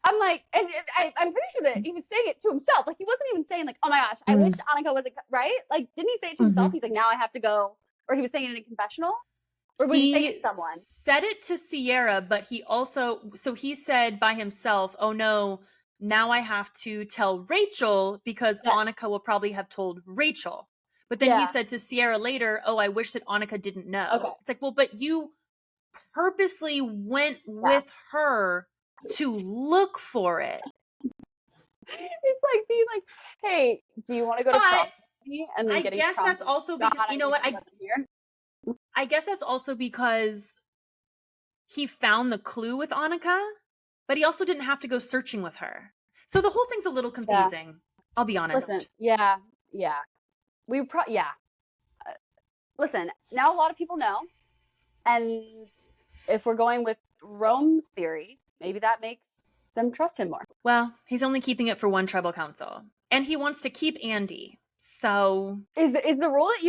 I'm like, and I'm pretty sure that he was saying it to himself. Like, he wasn't even saying like, oh my gosh, I wish Annika wasn't, right? Like, didn't he say it to himself? He's like, now I have to go. Or he was saying it in a confessional? Or would he say it to someone? Said it to Sierra, but he also, so he said by himself, oh no, now I have to tell Rachel because Annika will probably have told Rachel. But then he said to Sierra later, oh, I wish that Annika didn't know. Okay. It's like, well, but you purposely went with her to look for it. It's like being like, hey, do you want to go to prom with me? And then I guess that's also because, you know what, I guess that's also because he found the clue with Annika, but he also didn't have to go searching with her. So the whole thing's a little confusing. I'll be honest. Listen, listen, now a lot of people know. And if we're going with Rome's theory, maybe that makes them trust him more. Well, he's only keeping it for one tribal council. And he wants to keep Andy. So is the rule that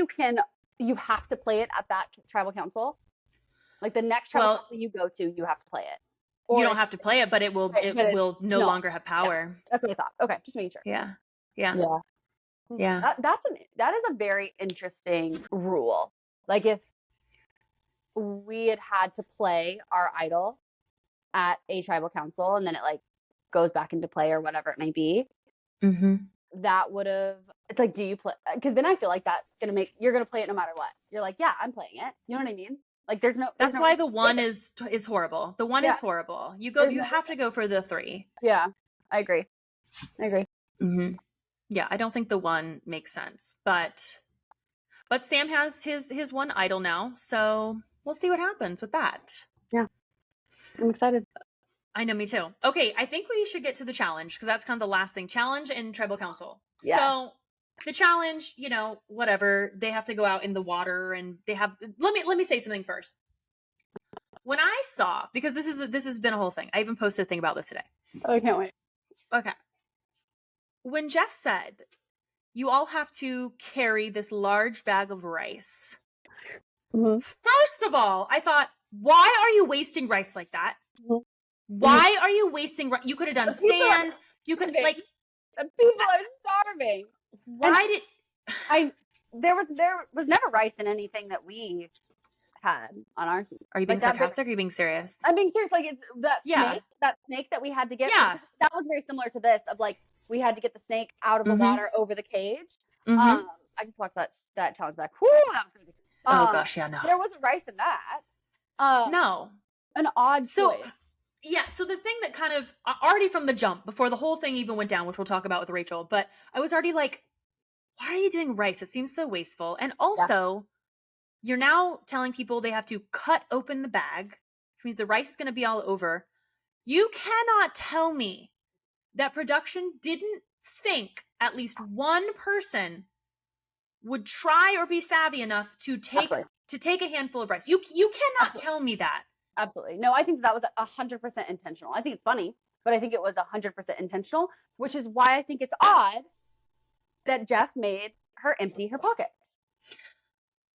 you have to play it at that tribal council? Like the next tribal council you go to, you have to play it. Or you don't have to play it, but it will no longer have power. Yeah, that's what I thought. Okay, just making sure. Yeah. That is a very interesting rule. Like if we had to play our idol at a tribal council, and then it like goes back into play or whatever it may be, Mm-hmm. that would have, it's like, do you play? Because then I feel like that's gonna make, you're gonna play it no matter what. You're like, yeah, I'm playing it. You know what I mean? Like there's no. That's why the one is horrible. The one Yeah. is horrible. You There's have to go for the 3. Yeah, I agree. Mm-hmm. Yeah, I don't think the 1 makes sense, but Sam has his one idol now, so we'll see what happens with that. Yeah, I'm excited. I know, me too. Okay, I think we should get to the challenge because that's kind of the last thing. Challenge and tribal council. Yeah. So the challenge, whatever, they have to go out in the water and they have. Let me say something first. When I saw, because this has been a whole thing. I even posted a thing about this today. I can't wait. Okay. When Jeff said, you all have to carry this large bag of rice. Mm-hmm. First of all, I thought, why are you wasting rice like that? Mm-hmm. Why are you wasting rice? You could have done sand. You could like. People are starving. Why did there was never rice in anything that we had on our season. Are you being sarcastic or are you being serious? I'm being serious. Like it's that snake that we had to get. Yeah. That was very similar to this of like we had to get the snake out of the water over the cage. Mm-hmm. I just watched that challenge back. Whew, that was crazy. Oh gosh, yeah, no. There wasn't rice in that. No. An odd choice. Yeah, so the thing that kind of already from the jump, before the whole thing even went down, which we'll talk about with Rachel, but I was already like, why are you doing rice? It seems so wasteful. And also, you're now telling people they have to cut open the bag, which means the rice is going to be all over. You cannot tell me that production didn't think at least one person would try or be savvy enough to take a handful of rice. You cannot tell me that. Absolutely. No, I think that was 100% intentional. I think it's funny, but I think it was 100% intentional, which is why I think it's odd that Jeff made her empty her pockets.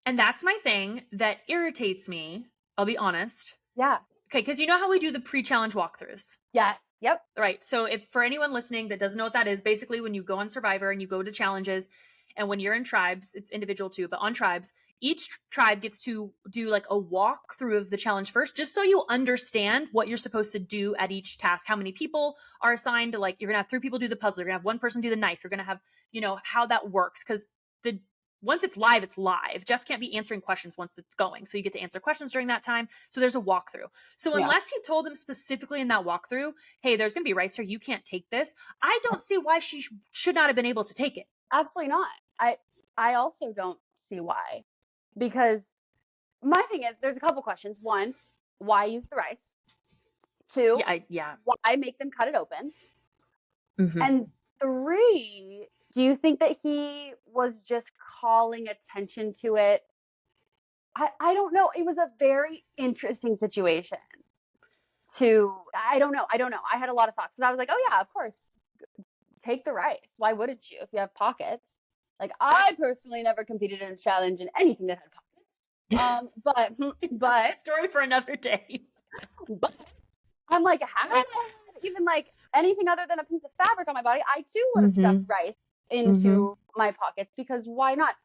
And that's my thing that irritates me. I'll be honest. Yeah. Okay, because you know how we do the pre-challenge walkthroughs? Yes. Yep. Right. So if for anyone listening that doesn't know what that is, basically when you go on Survivor and you go to challenges, and when you're in tribes, it's individual too, but on tribes, each tribe gets to do like a walkthrough of the challenge first, just so you understand what you're supposed to do at each task, how many people are assigned to, like, you're going to have 3 people do the puzzle. You're going to have 1 person do the knife. You're going to have, how that works. Because once it's live, it's live. Jeff can't be answering questions once it's going. So you get to answer questions during that time. So there's a walkthrough. So unless he told them specifically in that walkthrough, hey, there's going to be rice here, you can't take this, I don't see why she should not have been able to take it. Absolutely not. I also don't see why. Because my thing is, there's a couple questions. 1, why use the rice? 2, why make them cut it open? Mm-hmm. And 3, do you think that he was just calling attention to it? I don't know. It was a very interesting situation. I don't know. I had a lot of thoughts. Because I was like, oh yeah, of course. Take the rice. Why wouldn't you if you have pockets? Like, I personally never competed in a challenge in anything that had pockets. But story for another day. But I'm like, had I had even like anything other than a piece of fabric on my body, I too would have stuffed rice into my pockets, because why not?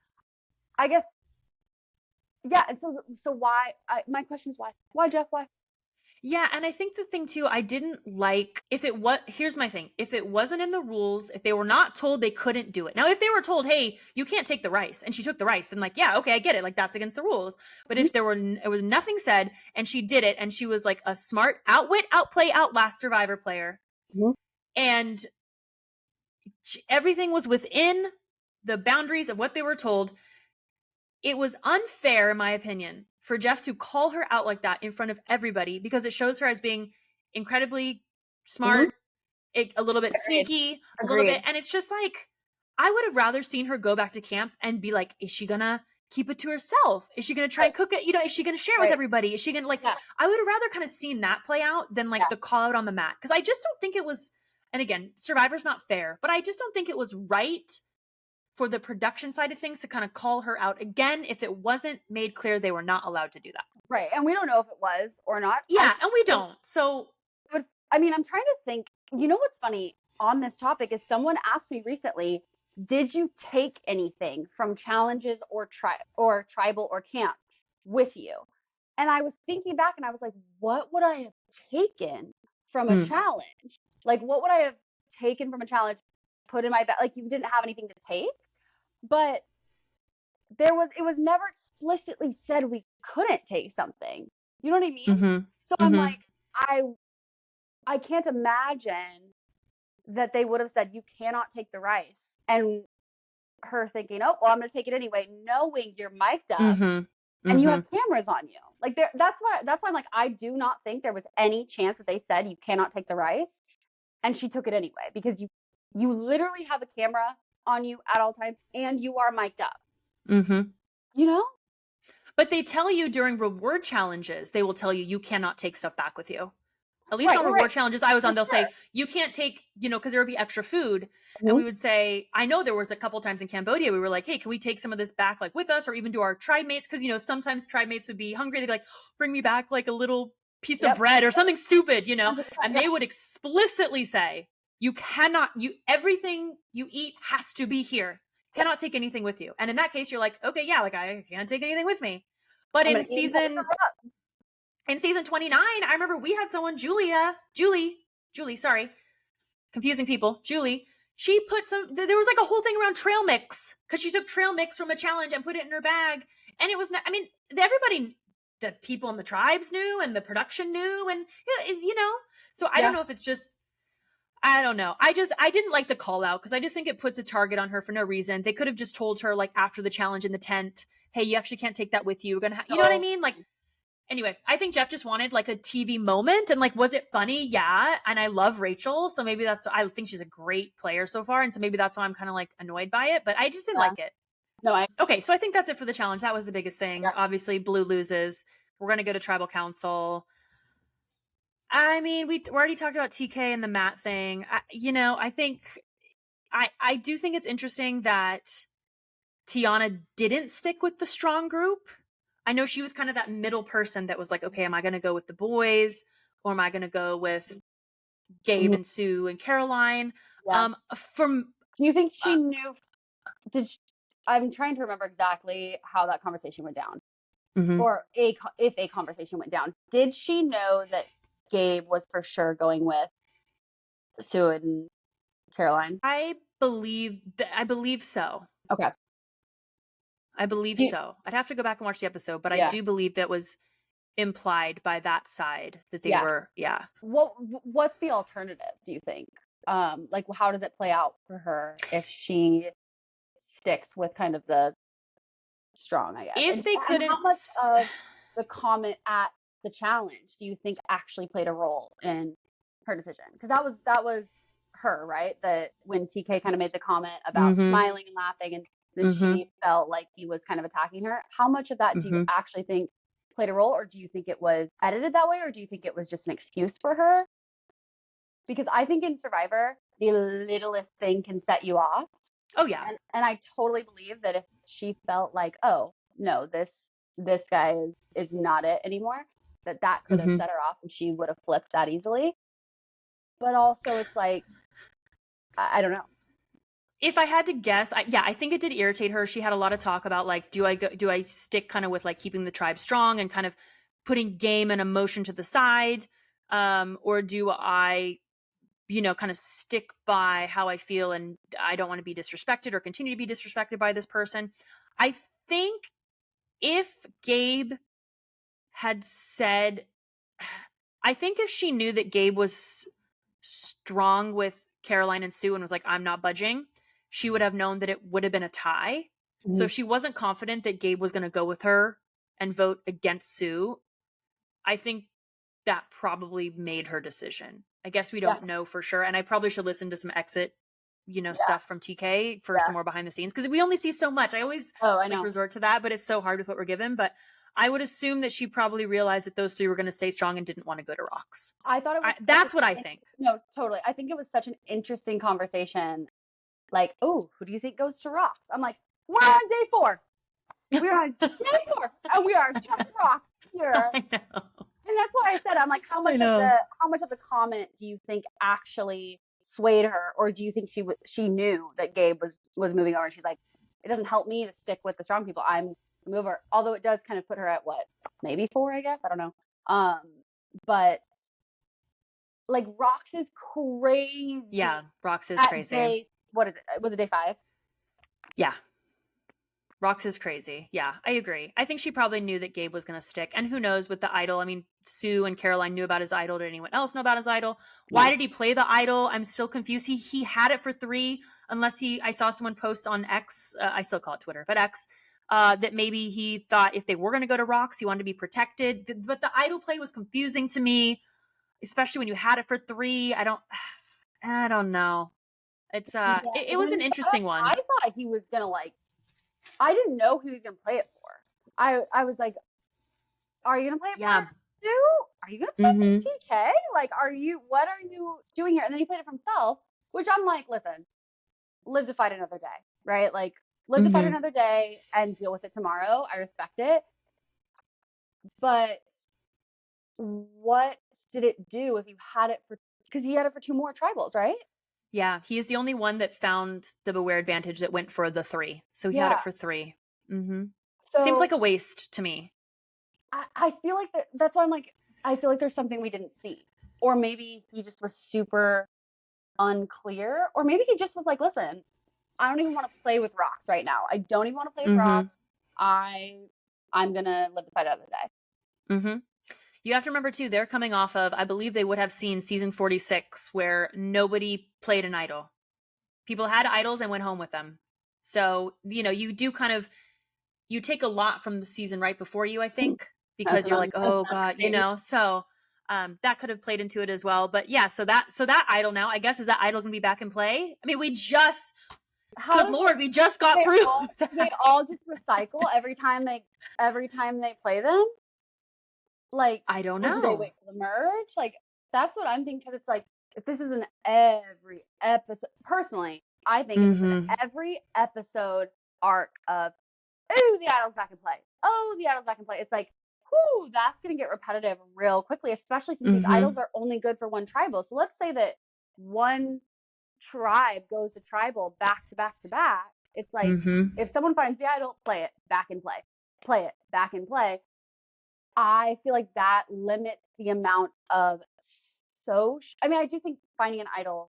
I guess. Yeah. And so why? My question is why? Why, Jeff? Why? Yeah, and I think the thing too, I didn't like, here's my thing. If it wasn't in the rules, if they were not told they couldn't do it. Now, if they were told, hey, you can't take the rice, and she took the rice, then like, yeah, okay, I get it. Like, that's against the rules. But if it was nothing said, and she did it, and she was like a smart outwit, outplay, outlast Survivor player, and everything was within the boundaries of what they were told, it was unfair, in my opinion, for Jeff to call her out like that in front of everybody, because it shows her as being incredibly smart, a little bit sneaky, a little bit. And it's just like, I would have rather seen her go back to camp and be like, is she going to keep it to herself? Is she going to try and cook it? Is she going to share it with everybody? Is she going to I would have rather kind of seen that play out than like the call out on the mat. Because I just don't think it was, and again, Survivor's not fair, but I just don't think it was right for the production side of things to kind of call her out again if it wasn't made clear they were not allowed to do that. Right. And we don't know if it was or not. Yeah, and we don't. So, I mean, I'm trying to think, what's funny on this topic is someone asked me recently, did you take anything from challenges or tribal or camp with you? And I was thinking back and I was like, what would I have taken from a challenge? Like, what would I have taken from a challenge, put in my bag? Like, you didn't have anything to take, but it was never explicitly said we couldn't take something. You know what I mean? So I'm like, I can't imagine that they would have said, you cannot take the rice. And her thinking, oh, well, I'm going to take it anyway, knowing you're mic'd up and you have cameras on you. Like, that's why I'm like, I do not think there was any chance that they said you cannot take the rice. And she took it anyway, because you literally have a camera on you at all times and you are mic'd up. You know? But they tell you during reward challenges, they will tell you, you cannot take stuff back with you. At least on reward challenges I was on, they'll say, you can't take, because there would be extra food. And we would say, I know there was a couple times in Cambodia, we were like, hey, can we take some of this back like with us, or even do our tribe mates? Because, sometimes tribe mates would be hungry. They'd be like, bring me back like a little piece of bread or something stupid, and they would explicitly say, you cannot, everything you eat has to be here. You cannot take anything with you. And in that case, you're like, okay, yeah, like I can't take anything with me. But in season 29, I remember we had someone, Julie, sorry, confusing people, Julie, she put there was like a whole thing around trail mix, because she took trail mix from a challenge and put it in her bag. And it was not, everybody, the people in the tribes knew, and the production knew, and, so I don't know if it's just, I don't know. I didn't like the call out, because I just think it puts a target on her for no reason. They could have just told her, like, after the challenge in the tent, hey, you actually can't take that with you. We're going to you know what I mean? Like, anyway, I think Jeff just wanted like a TV moment, and like, was it funny? Yeah. And I love Rachel. So maybe I think she's a great player so far. And so maybe that's why I'm kind of like annoyed by it, but I just didn't like it. No, okay. So I think that's it for the challenge. That was the biggest thing. Yeah. Obviously Blue loses. We're going to go to tribal council. We already talked about TK and the Matt thing. I think I do think it's interesting that Tiana didn't stick with the strong group. I know she was kind of that middle person that was like, okay, am I going to go with the boys, or am I going to go with Gabe and Sue and Caroline? Yeah. Do you think she knew? I'm trying to remember exactly how that conversation went down, or if a conversation went down. Did she know that Gabe was for sure going with Sue and Caroline? I believe so. Okay. I believe so. I'd have to go back and watch the episode, but I do believe that was implied by that side that they were. Yeah. What's the alternative, do you think? Like, how does it play out for her if she sticks with kind of the strong, I guess? If they couldn't. How much of the comment at the challenge do you think actually played a role in her decision? Because that was her, right? That when TK kind of made the comment about smiling and laughing, and that she felt like he was kind of attacking her. How much of that do you actually think played a role, or do you think it was edited that way, or do you think it was just an excuse for her? Because I think in Survivor, the littlest thing can set you off. Oh yeah. And I totally believe that if she felt like, oh no, this guy is not it anymore, that could have set her off, and she would have flipped that easily. But also, it's like, I don't know. If I had to guess, I think it did irritate her. She had a lot of talk about like, do I stick kind of with like keeping the tribe strong and kind of putting game and emotion to the side, or do I, kind of stick by how I feel and I don't want to be disrespected or continue to be disrespected by this person. I think if Gabe had said, I think if she knew that Gabe was strong with Caroline and Sue and was like, I'm not budging, she would have known that it would have been a tie. So if she wasn't confident that Gabe was going to go with her and vote against Sue, I think that probably made her decision. I guess we don't know for sure. And I probably should listen to some exit, stuff from TK for some more behind the scenes, because we only see so much. I always resort to that, but it's so hard with what we're given. But I would assume that she probably realized that those three were going to stay strong and didn't want to go to rocks. I thought it was that's what I think. No, totally. I think it was such an interesting conversation. Like, oh, who do you think goes to rocks? I'm like, we're on day 4. We're on day 4, and we are just rocks here. I know. And that's why I said, I'm like, how much of the comment do you think actually swayed her, or do you think she knew that Gabe was moving over, and she's like, it doesn't help me to stick with the strong people. I'm a mover, although it does kind of put her at what, maybe 4, I guess. I don't know. But like Rox is crazy. Yeah, Rox is At crazy. what is it? Was it day 5? Yeah. Rox is crazy. Yeah, I agree. I think she probably knew that Gabe was going to stick. And who knows with the idol? I mean, Sue and Caroline knew about his idol. Did anyone else know about his idol? Why did he play the idol? I'm still confused. He had it for 3, unless I saw someone post on X, I still call it Twitter, but X, that maybe he thought if they were going to go to Rox, he wanted to be protected. But the idol play was confusing to me, especially when you had it for 3. I don't know. It's it was an interesting one. I thought he was gonna I didn't know who he was gonna play it for. I was like, are you gonna play it for Sue? Are you gonna play it for TK? Like, what are you doing here? And then he played it for himself, which I'm like, listen, live to fight another day, right? Like, live to fight another day and deal with it tomorrow. I respect it. But what did it do if you had it for, because he had it for 2 more tribals, right? Yeah, he is the only one that found the Beware advantage that went for the 3. So he had it for 3. So, seems like a waste to me. I feel like that's why I'm like, I feel like there's something we didn't see. Or maybe he just was super unclear. Or maybe he just was like, listen, I don't even want to play with Rox right now. I don't even want to play with Rox. I'm going to live to fight another day. You have to remember, too, they're coming off of, I believe they would have seen season 46, where nobody played an idol. People had idols and went home with them. So, you do kind of, you take a lot from the season right before you, I think, because you're like, oh, God, so that could have played into it as well. But yeah, so that idol now, I guess, is that idol going to be back in play? I mean, we just got proof. They all just recycle every time they play them. Like, I don't know. Do they wait for the merge? Like, that's what I'm thinking. Because it's like, if this is an every episode, personally, I think it's an every episode arc of, oh, the idol's back in play. Oh, the idol's back in play. It's like, whoo, that's going to get repetitive real quickly, especially since these idols are only good for one tribal. So let's say that one tribe goes to tribal back to back to back. It's like, if someone finds the idol, play it, back in play. Play it, back in play. I feel like that limits the amount of I mean, I do think finding an idol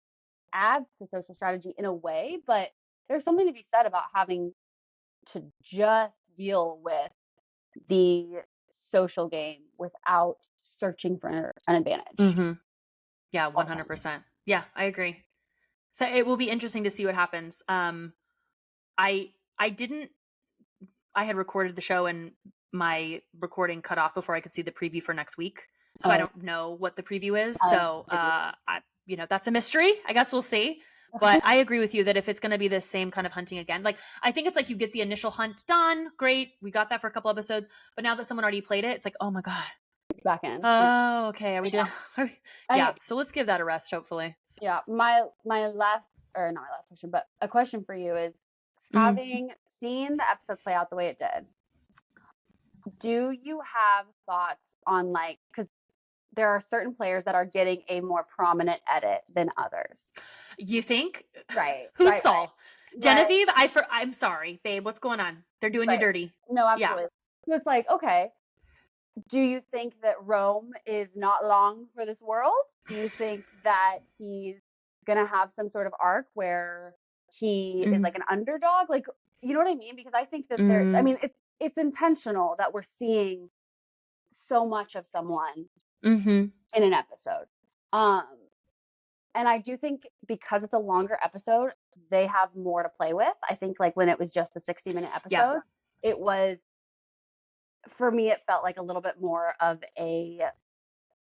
adds to social strategy in a way, but there's something to be said about having to just deal with the social game without searching for an advantage. Yeah, 100%. Yeah, I agree. So it will be interesting to see what happens. I had recorded the show and my recording cut off before I could see the preview for next week. So I don't know what the preview is. So, that's a mystery. I guess we'll see. But I agree with you that if it's going to be the same kind of hunting again, like, I think it's like you get the initial hunt done. Great. We got that for a couple episodes. But now that someone already played it, it's like, oh my God. It's back in. Oh, okay. Are we doing? Yeah. So let's give that a rest, hopefully. Yeah. My last, or not my last question, but a question for you is, having seen the episode play out the way it did, do you have thoughts on, like, because there are certain players that are getting a more prominent edit than others? You think? Right. Who saw? Right. Genevieve? I'm sorry, babe. What's going on? They're doing you dirty. No, absolutely. Yeah. So it's like, okay, do you think that Rome is not long for this world? Do you think that he's going to have some sort of arc where he is like an underdog? Like, you know what I mean? Because I think that I mean, it's intentional that we're seeing so much of someone in an episode. And I do think because it's a longer episode, they have more to play with. I think, like, when it was just a 60-minute episode, it was, for me, it felt like a little bit more of a,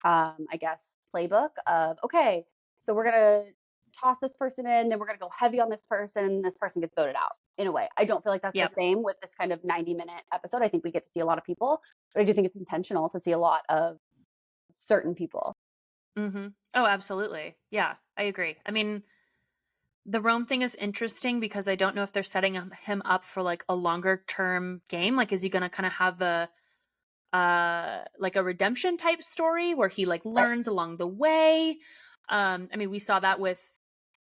I guess, playbook of, okay, so we're going to toss this person in, then we're going to go heavy on this person gets voted out, in a way. I don't feel like that's the same with this kind of 90-minute episode. I think we get to see a lot of people, but I do think it's intentional to see a lot of certain people. Oh, absolutely. Yeah, I agree. I mean, the Rome thing is interesting because I don't know if they're setting him up for, like, a longer term game. Like, is he going to kind of have like a redemption type story where he, like, learns along the way? I mean, we saw that with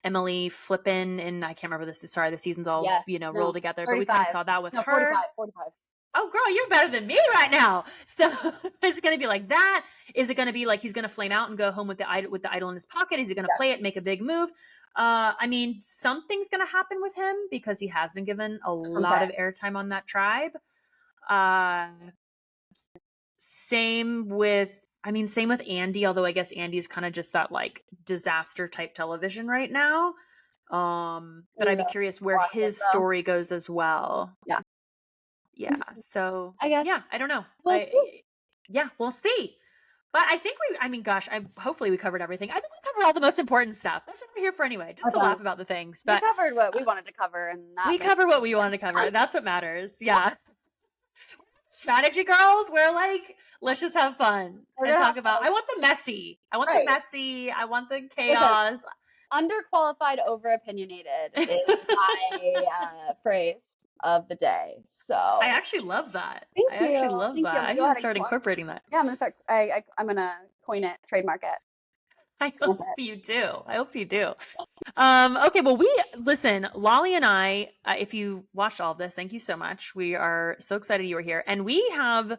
Emily Flippin, and I can't remember the season's all, rolled together, 35. but we kind of saw that with her. 45. oh girl, you're better than me right now. So is it going to be like that? Is it going to be like he's going to flame out and go home with the idol in his pocket? Is he going to play it, make a big move? I mean, something's going to happen with him because he has been given a lot of airtime on that tribe. Same with Andy, although I guess Andy's kind of just that like disaster type television right now. But I'd be curious where his story goes as well. Yeah. So I guess. yeah, I don't know. We'll see. But I think hopefully we covered everything. I think we covered all the most important stuff. That's what we're here for anyway, just to laugh about the things. But we covered what we wanted to cover, and we covered what we wanted to cover. That's what matters. Yeah. Strategy girls, we're like, let's just have fun and talk about. I want the messy. I want the messy. I want the chaos. Underqualified, over opinionated is my phrase of the day. So I actually love that. Thank you. I actually love that. I'm gonna start incorporating that. Yeah, I'm gonna start. I'm gonna coin it, trademark it. I hope you do. Okay, well, listen, Lolly and I, if you watched all of this, thank you so much. We are so excited you were here. And we have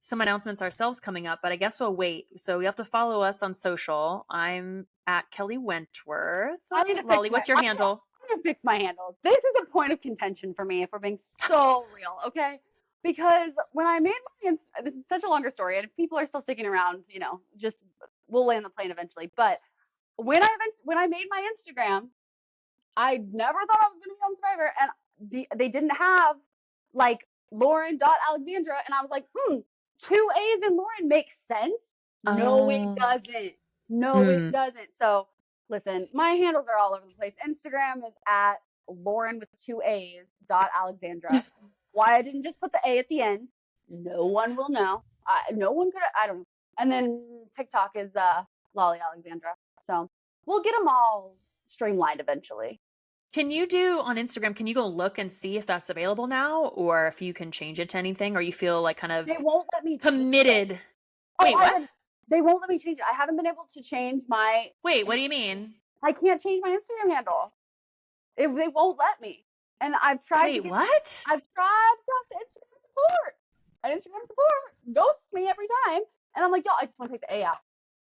some announcements ourselves coming up, but I guess we'll wait. So you have to follow us on social. I'm at Kelley Wentworth. Lolly, what's your handle? I'm gonna fix my handles. This is a point of contention for me, if we're being so real, okay? Because when I made this is such a longer story, and if people are still sticking around, just we'll land the plane eventually. But when I made my Instagram, I never thought I was gonna be on Survivor, and they didn't have like Lauren.Alexandra, and I was like, 2 A's in Lauren makes sense. No, it doesn't. It doesn't. So listen, my handles are all over the place. Instagram is at Lauren with 2 A's .Alexandra. Why I didn't just put the A at the end, no one will know. No one could. I don't know. And then TikTok is Lolly Alexandra. So we'll get them all streamlined eventually. Can you do on Instagram? Can you go look and see if that's available now, or if you can change it to anything, or you feel like kind of they won't let me committed? Wait, what? They won't let me change it. I haven't been able to change my. Wait, what do you mean? I can't change my Instagram handle. They won't let me. And I've tried. Wait, what? I've tried to talk to Instagram support. And Instagram support ghosts me every time. And I'm like, y'all, I just want to take the A out.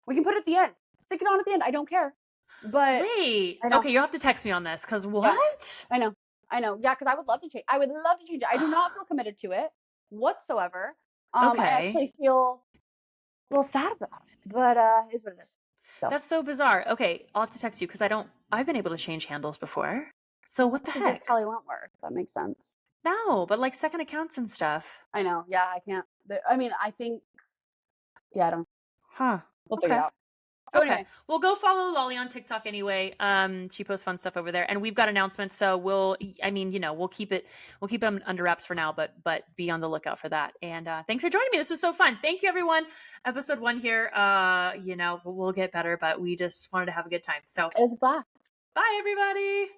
We can put it at the end. Stick it on at the end. I don't care. But wait, okay, you'll have to text me on this, because what? Yeah, I know. Yeah, because I would love to change. I would love to change it. I do not feel committed to it whatsoever. Okay. I actually feel a little sad about it, but is what it is. So that's so bizarre. Okay, I'll have to text you because I've been able to change handles before. So what the heck? Kelley Wentworth. That makes sense. No, but like second accounts and stuff. I know. Yeah, I can't. I mean, I think. Yeah, I don't. Huh. We'll figure it out. So okay. Anyway. Well, go follow Lolly on TikTok anyway. She posts fun stuff over there, and we've got announcements. So we'll keep them under wraps for now, but be on the lookout for that. And thanks for joining me. This was so fun. Thank you, everyone. Episode 1 here. We'll get better, but we just wanted to have a good time. So it was a blast. Bye, everybody.